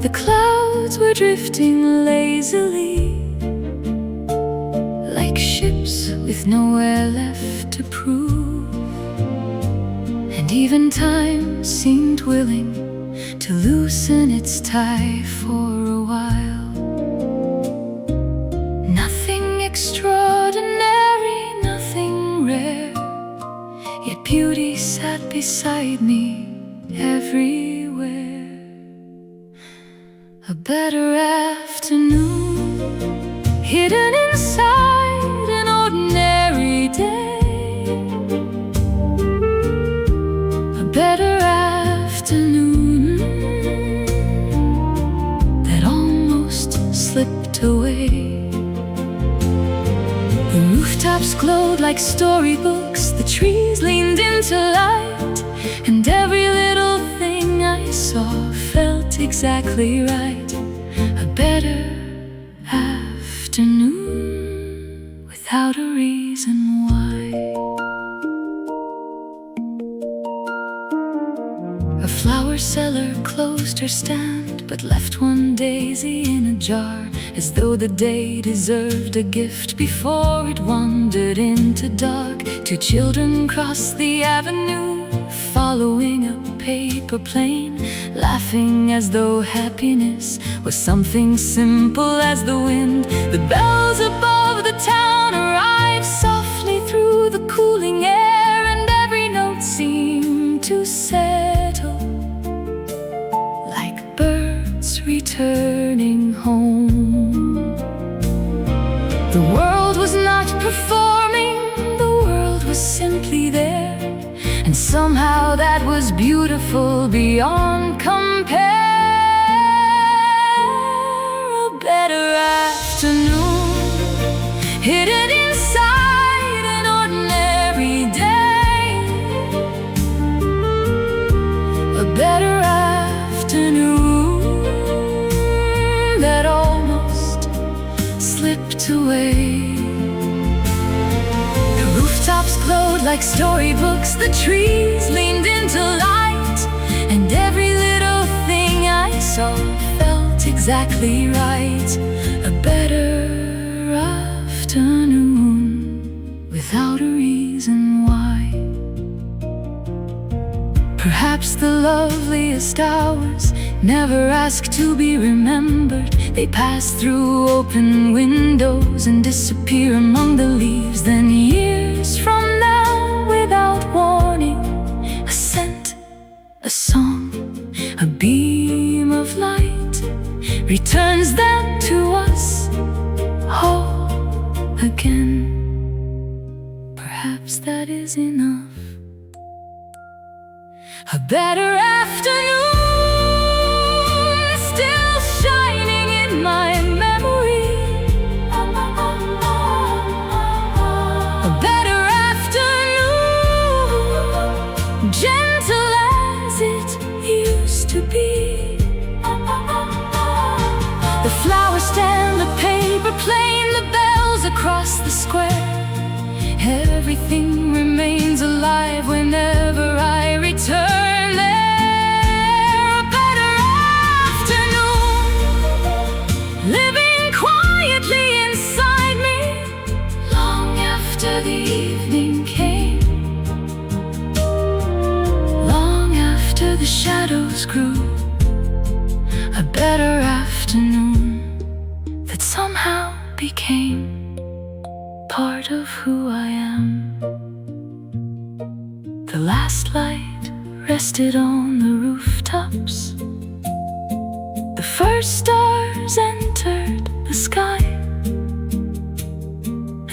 The clouds were drifting lazily, like ships with nowhere left to prove. And even time seemed willing to loosen its tie for a while. Extraordinary, nothing rare, yet beauty sat beside me everywhere. A better afternoon, hidden inside an ordinary day. A better afternoon that almost slipped away. The rooftops glowed like storybooks, the trees leaned into light, and every little thing I saw felt exactly right. A better afternoon without a reason why. A flower seller closed her stand, but left one daisy in a jar, as though the day deserved a gift before it wandered into dark. Two children crossed the avenue, following a paper plane, laughing as though happiness was something simple as the wind. The bells above the town arrived softly through the cooling air, and every note seemed to settle like birds returning home. The world was not performing, the world was simply there, and somehow that was beautiful beyond compare. A better afternoon, hidden inside an ordinary day. A better afternoon that almost slipped away. The rooftops glowed like storybooks, the trees leaned into light, and every little thing I saw felt exactly right. A better afternoon without a reason why. Perhaps the loveliest hours never ask to be remembered. They pass through open windows and disappear among the leaves. Then years from now, without warning, a scent, a song, a beam of light returns them to us whole again. Perhaps that is enough. A better afternoon, still shining in my memory. A better afternoon, gentle as it used to be. The flower stand, the paper plane, the bells across the square. Everything remains alive whenever I return there. A better afternoon, living quietly inside me, long after the evening came, long after the shadows grew. A better afternoon that somehow became part of who I am. The last light rested on the rooftops. The first stars entered the sky,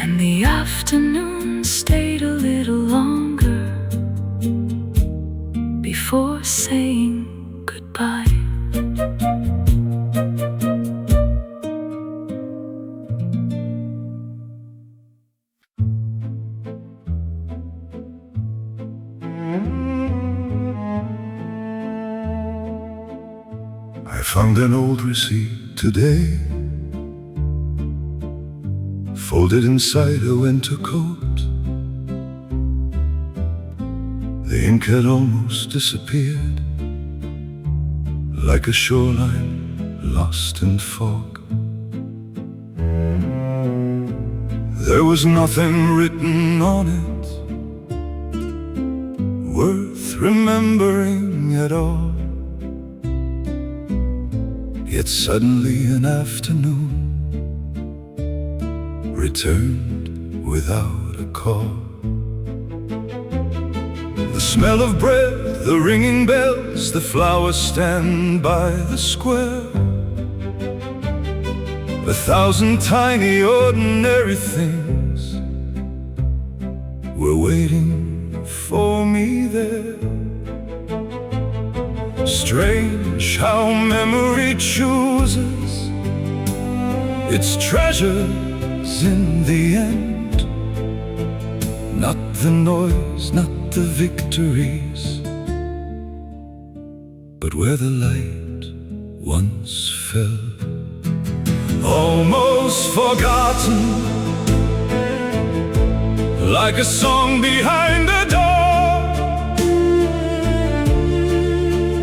and the afternoon stayed a little longer before saying goodbye. I found an old receipt today, folded inside a winter coat. The ink had almost disappeared, like a shoreline lost in fog. There was nothing written on it worth remembering at all. Yet suddenly an afternoon returned without a call. The smell of bread, the ringing bells, the flower stand by the square. 1,000 tiny ordinary things were waiting for me there. Strange how memory chooses its treasures in the end. Not the noise, not the victories, but where the light once fell. Almost forgotten, like a song behind a door.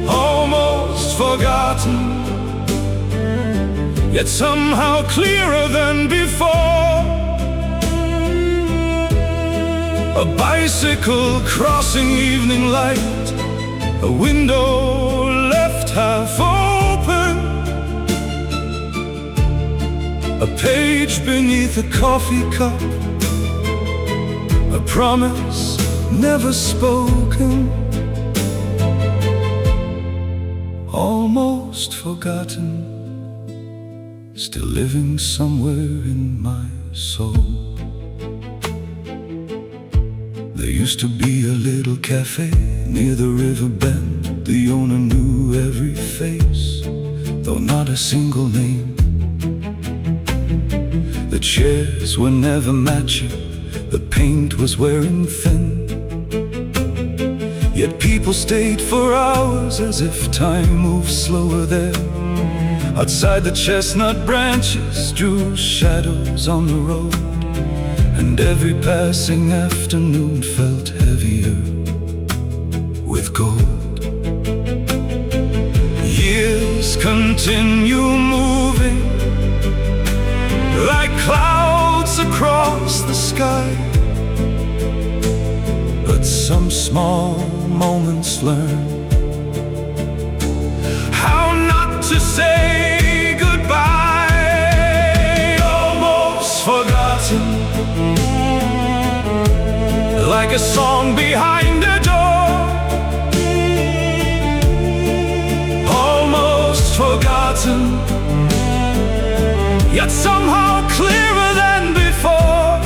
Almost forgotten, yet somehow clearer than before. A bicycle crossing evening light, a window left half open, a page beneath a coffee cup, a promise never spoken. Almost forgotten, still living somewhere in my soul. There used to be a little cafe near the river bend. The owner knew every face, though not a single name. The chairs were never matching, the paint was wearing thin. Yet people stayed for hours as if time moved slower there. Outside the chestnut branches drew shadows on the road, and every passing afternoon felt heavier with gold. Years continue moving like clouds across the sky, but some small moments learn how not to say goodbye. Almost forgotten, like a song behind a door. Almost forgotten, yet somehow clearer than before.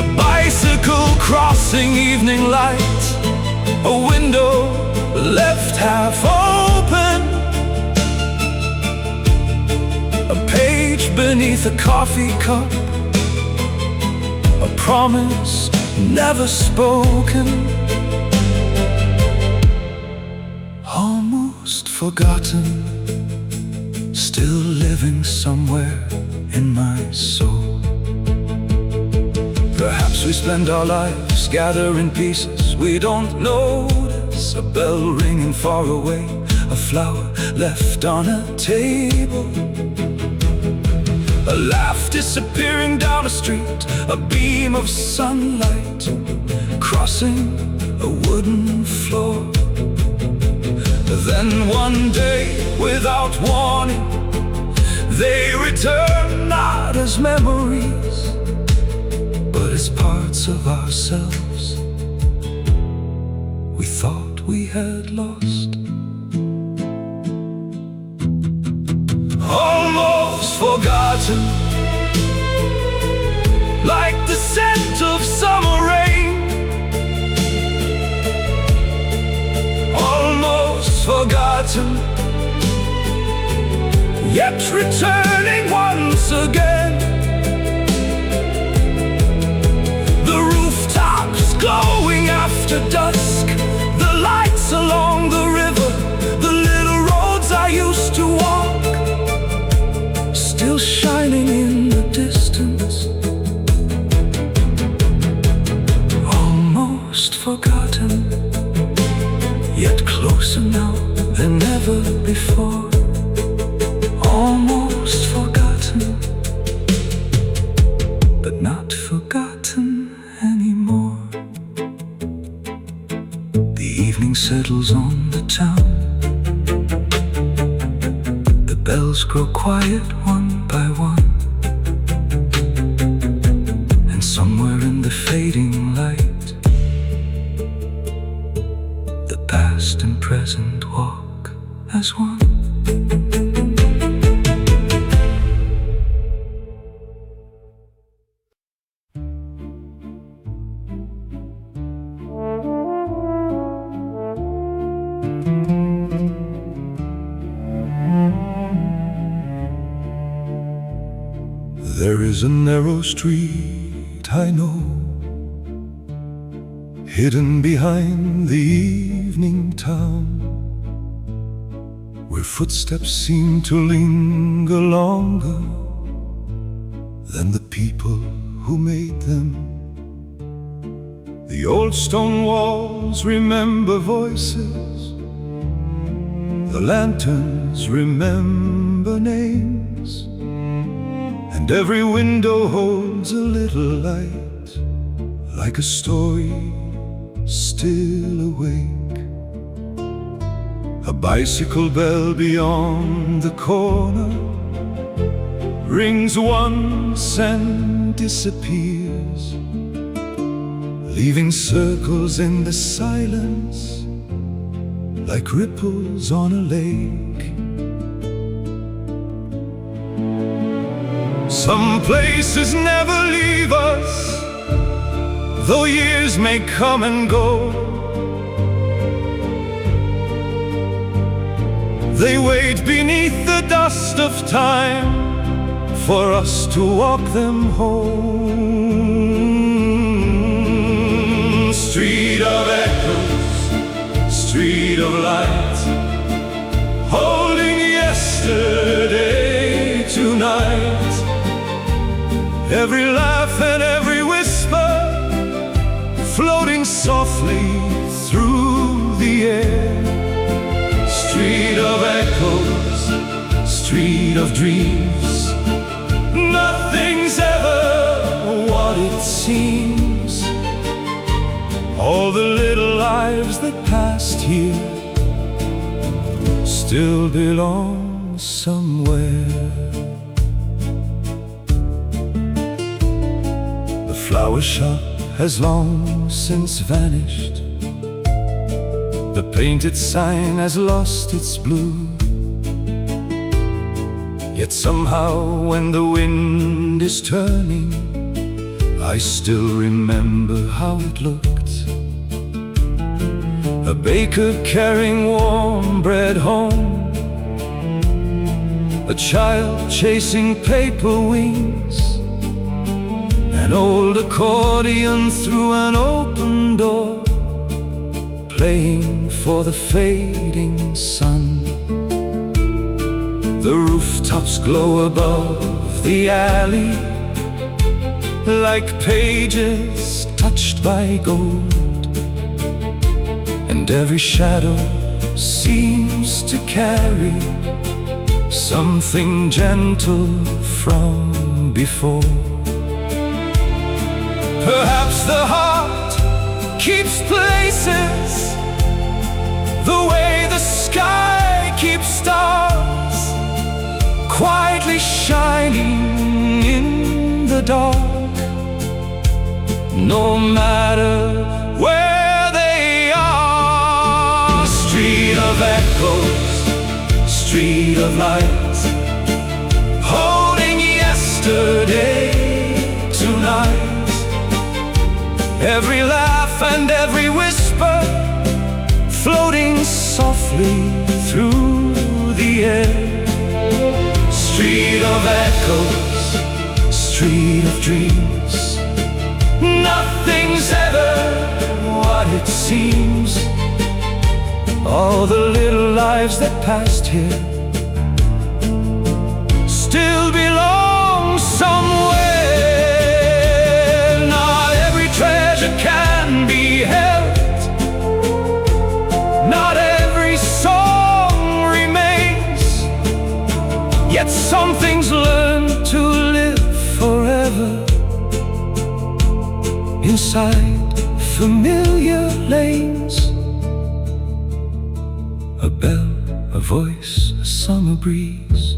A bicycle crossing passing evening light, a window left half open, a page beneath a coffee cup, a promise never spoken, almost forgotten, still living somewhere in my soul. Perhaps we spend our lives gathering pieces we don't notice, a bell ringing far away, a flower left on a table, a laugh disappearing down a street, a beam of sunlight crossing a wooden floor. Then one day, without warning, they return not as memories, but as parts of ourselves we thought we had lost. Almost forgotten, like the scent of summer rain. Almost forgotten, yet returning once again. The rooftops glowing after dusk, the lights along the river, the little roads I used to walk, still shining in the distance. Almost forgotten, yet closer now than ever before. Almost forgotten, but not forgotten anymore. The evening settles on the town, the bells grow quiet one by one, and somewhere in the fading light, the past and present walk as one. There is a narrow street I know, hidden behind the evening town, where footsteps seem to linger longer than the people who made them. The old stone walls remember voices, the lanterns remember names, and every window holds a little light, like a story still awake. A bicycle bell beyond the corner rings once and disappears, leaving circles in the silence like ripples on a lake. Some places never leave us, though years may come and go. They wait beneath the dust of time for us to walk them home. Street of echoes, street of light, holding yesterday tonight. Every laugh and every whisper floating softly through the air. Street of echoes, street of dreams, nothing's ever what it seems. All the little lives that passed here still belong somewhere. The flower shop has long since vanished, the painted sign has lost its blue. Yet somehow when the wind is turning, I still remember how it looked a baker carrying warm bread home, a child chasing paper wings, an old accordion through an open door, playing for the fading sun. The rooftops glow above the alley like pages touched by gold, and every shadow seems to carry something gentle from before. Perhaps the heart keeps places the way the sky keeps stars, quietly shining in the dark, no matter where they are. Street of echoes, street of lights, holding yesterday tonight. Every laugh and every whisper floating softly through the air. Street of echoes, street of dreams, nothing's ever what it seems. All the little lives that passed here still belong somewhere. Not every treasure can be held, not every song remains, yet some things learn to live forever inside familiar lanes. A bell, a voice, a summer breeze,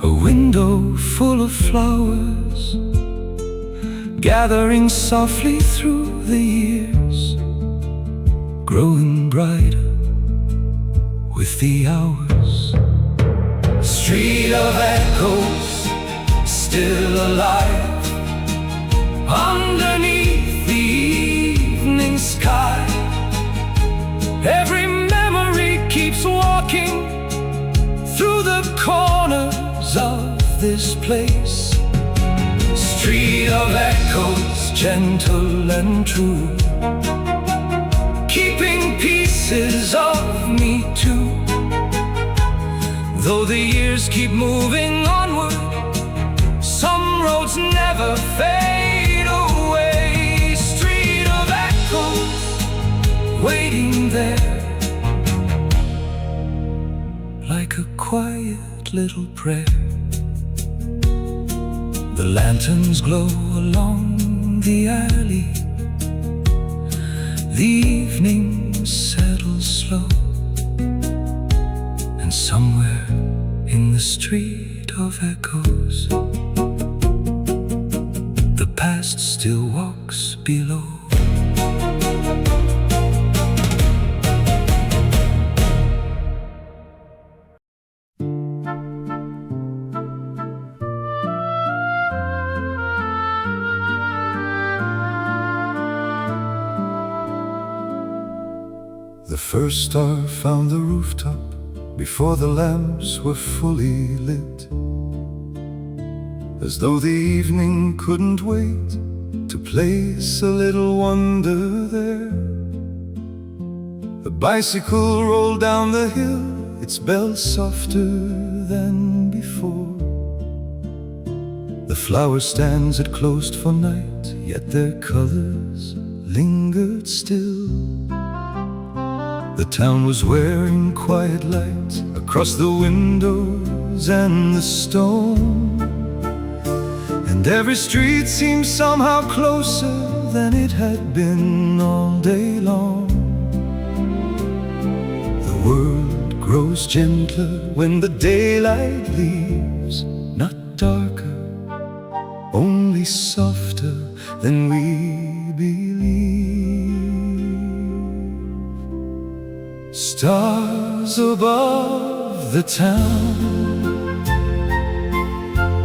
a window full of flowers, gathering softly through the years, growing brighter with the hours. Street of echoes, still alive underneath the evening sky. Every memory keeps walking through the corners of this place. Street of echoes, gentle and true, keeping pieces of me too. Though the years keep moving onward, some roads never fade away. Street of echoes, waiting there like a quiet little prayer. The lanterns glow along the alley, the evening settles slow, and somewhere in the street of echoes, the past still walks below. The first star found the rooftop before the lamps were fully lit, as though the evening couldn't wait to place a little wonder there. A bicycle rolled down the hill, its bell softer than before. The flower stands had closed for night, yet their colors lingered still. The town was wearing quiet lights across the windows and the stone, and every street seemed somehow closer than it had been all day long. The world grows gentler when the daylight leaves, not darker, only softer than we believe. Stars above the town,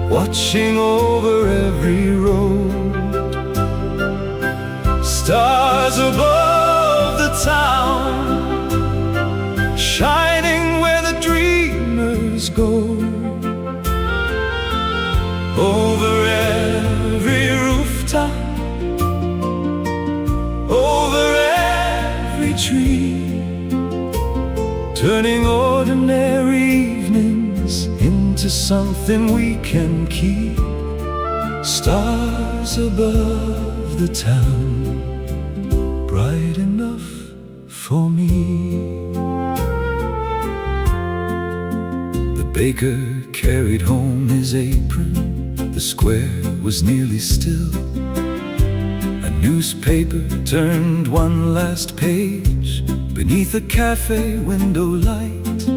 watching over every road. Stars above town, shining where the dreamers go. Over every rooftop, over every tree, turning ordinary evenings into something we can keep. Stars above the town, bright enough for me. The baker carried home his apron. The square was nearly still. A newspaper turned one last page beneath a cafe window light.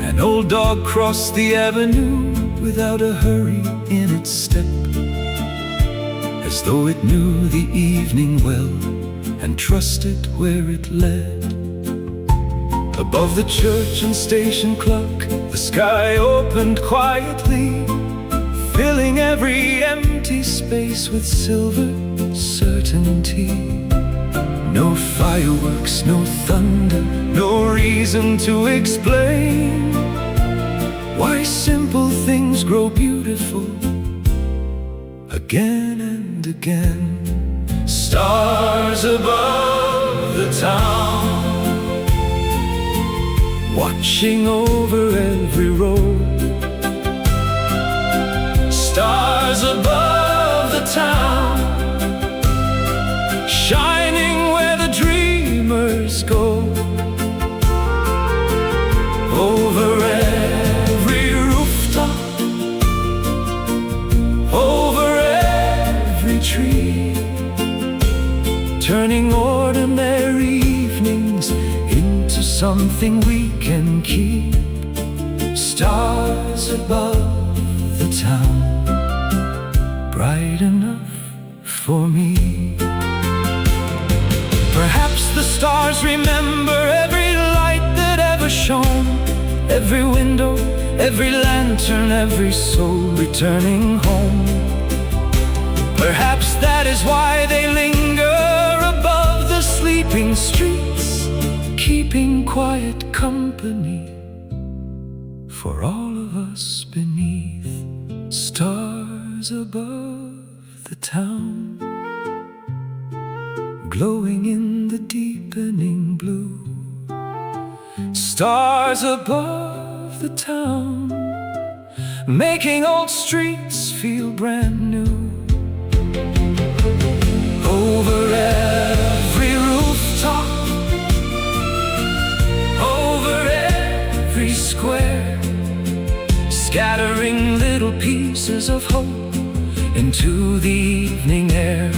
An old dog crossed the avenue without a hurry in its step, as though it knew the evening well and trusted where it led. Above the church and station clock, the sky opened quietly, filling every empty space with silver certainty. No fireworks, no thunder, no reason to explain why simple things grow beautiful again and again. Stars above the town, watching over every road. Stars above the town, shining where the dreamers go. Over every rooftop, over every tree, turning ordinary evenings into something we can keep. Stars above the town, bright enough for me. Perhaps the stars remember every light that ever shone, every window, every lantern, every soul returning home. Perhaps that is why they linger above the sleeping streets, keeping quiet company for all of us beneath. Stars above the town, glowing in the deepening blue. Stars above the town, making old streets feel brand new. Over every rooftop, over every square, scattering little pieces of hope into the evening air.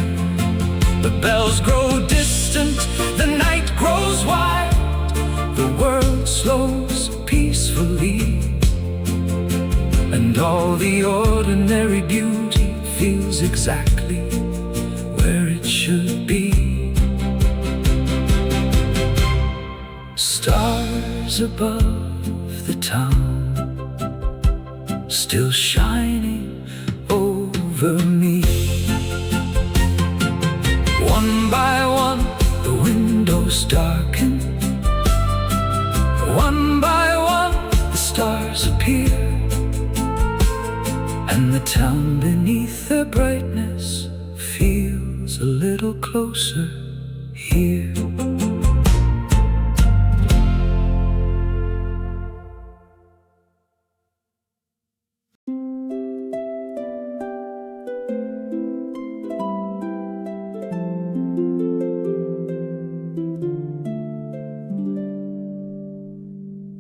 The bells grow distant, the night grows wide, the world slows peacefully, and all the ordinary beauty feels exactly where it should be. Stars above the town, still shining over me. One by one, the windows darken. One by one, the stars appear, and the town beneath their brightness feels a little closer here.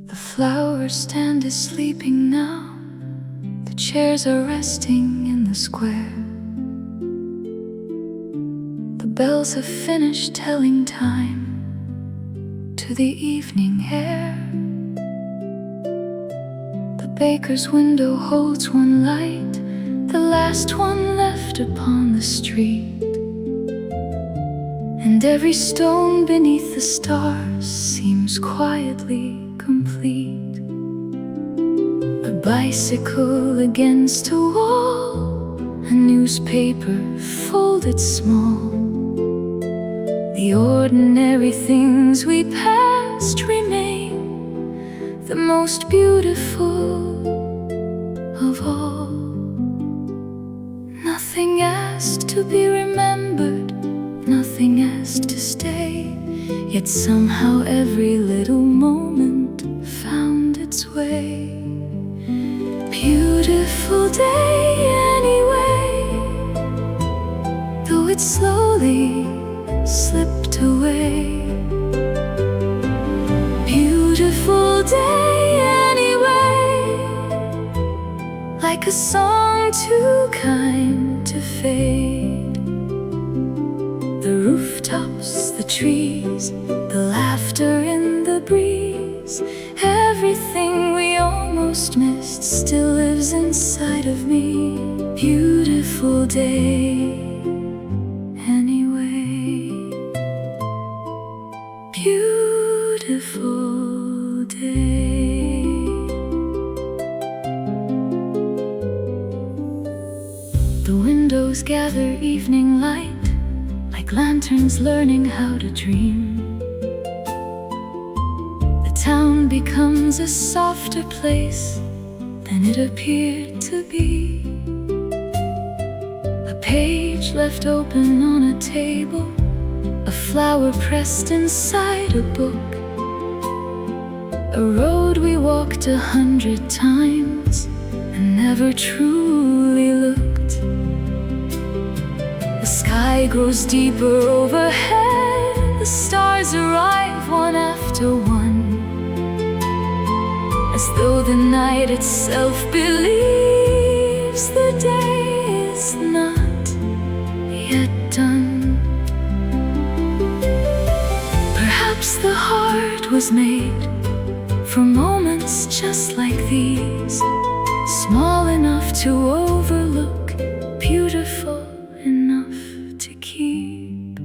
The flower stand is sleeping now. The chairs are resting in the square. The bells have finished telling time to the evening air. The baker's window holds one light, the last one left upon the street. And every stone beneath the stars seems quietly complete. A bicycle against a wall, a newspaper folded small. The The ordinary things we passed remain the most beautiful of all. Nothing asked to be remembered, nothing asked to stay, yet somehow every little moment found its way. Beautiful day anyway, though it slowly slipped away. Beautiful day anyway, like a song too kind to fade. The rooftops, the trees, the laughter in the breeze, everything we almost missed still lives inside of me. Beautiful day anyway. Beautiful day. The windows gather evening light, like lanterns learning how to dream. The town becomes a softer place than it appeared to be. A page left open on a table, a flower pressed inside a book, a road we walked 100 times and never truly looked. The sky grows deeper overhead, the stars arrive one after one, as though the night itself believes the day is not yet done. Perhaps the heart was made for moments just like these, small enough to overlook, beautiful enough to keep.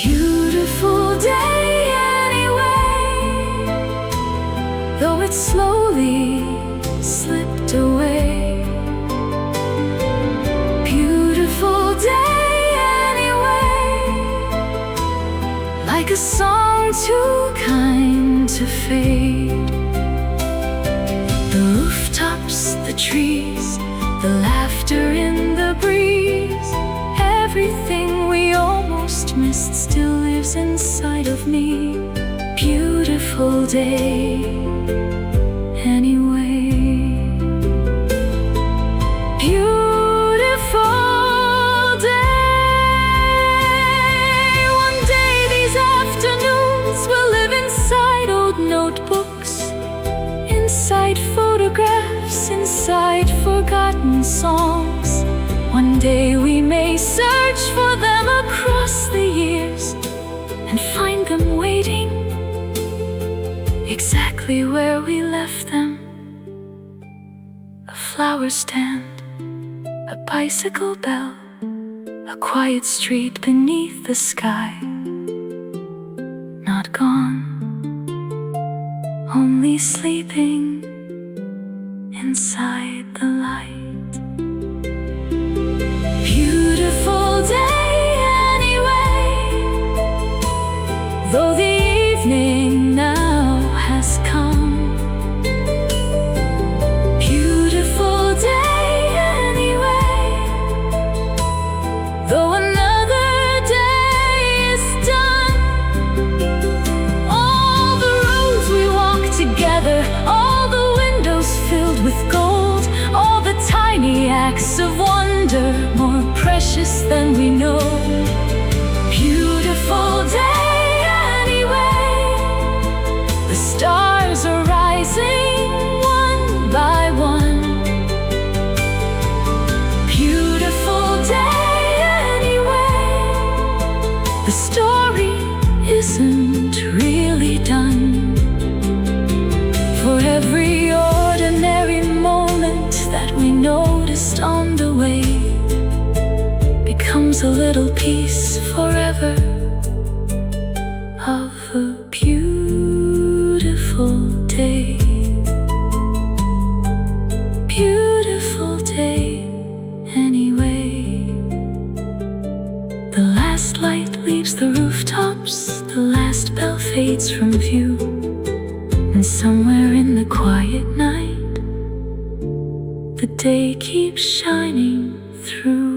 Beautiful day anyway, though it slowly slipped away. Beautiful day anyway, like a song too kind to fade. The rooftops, the trees, the laughter in the breeze, everything we almost missed still lives inside of me. Beautiful day anyway. Beautiful day. One day these afternoons will live inside old notebooks, inside photographs, inside forgotten songs. One day we may search for them across the years and find them waiting exactly where we left them. A flower stand, a bicycle bell, a quiet street beneath the sky. Not gone, only sleeping inside the light. Beautiful day anyway, though the evening now has come. Beautiful day anyway, though another day is done. All the roads we walk together, all the windows filled with gold, all the tiny acts of wonder, more precious than we know. Beautiful day anyway, the stars are rising one by one. Beautiful day anyway, the story isn't really done. For every ordinary moment that we noticed on the way becomes a little piece forever of a beautiful day. Beautiful day anyway. The last somewhere in the quiet night, the day keeps shining through.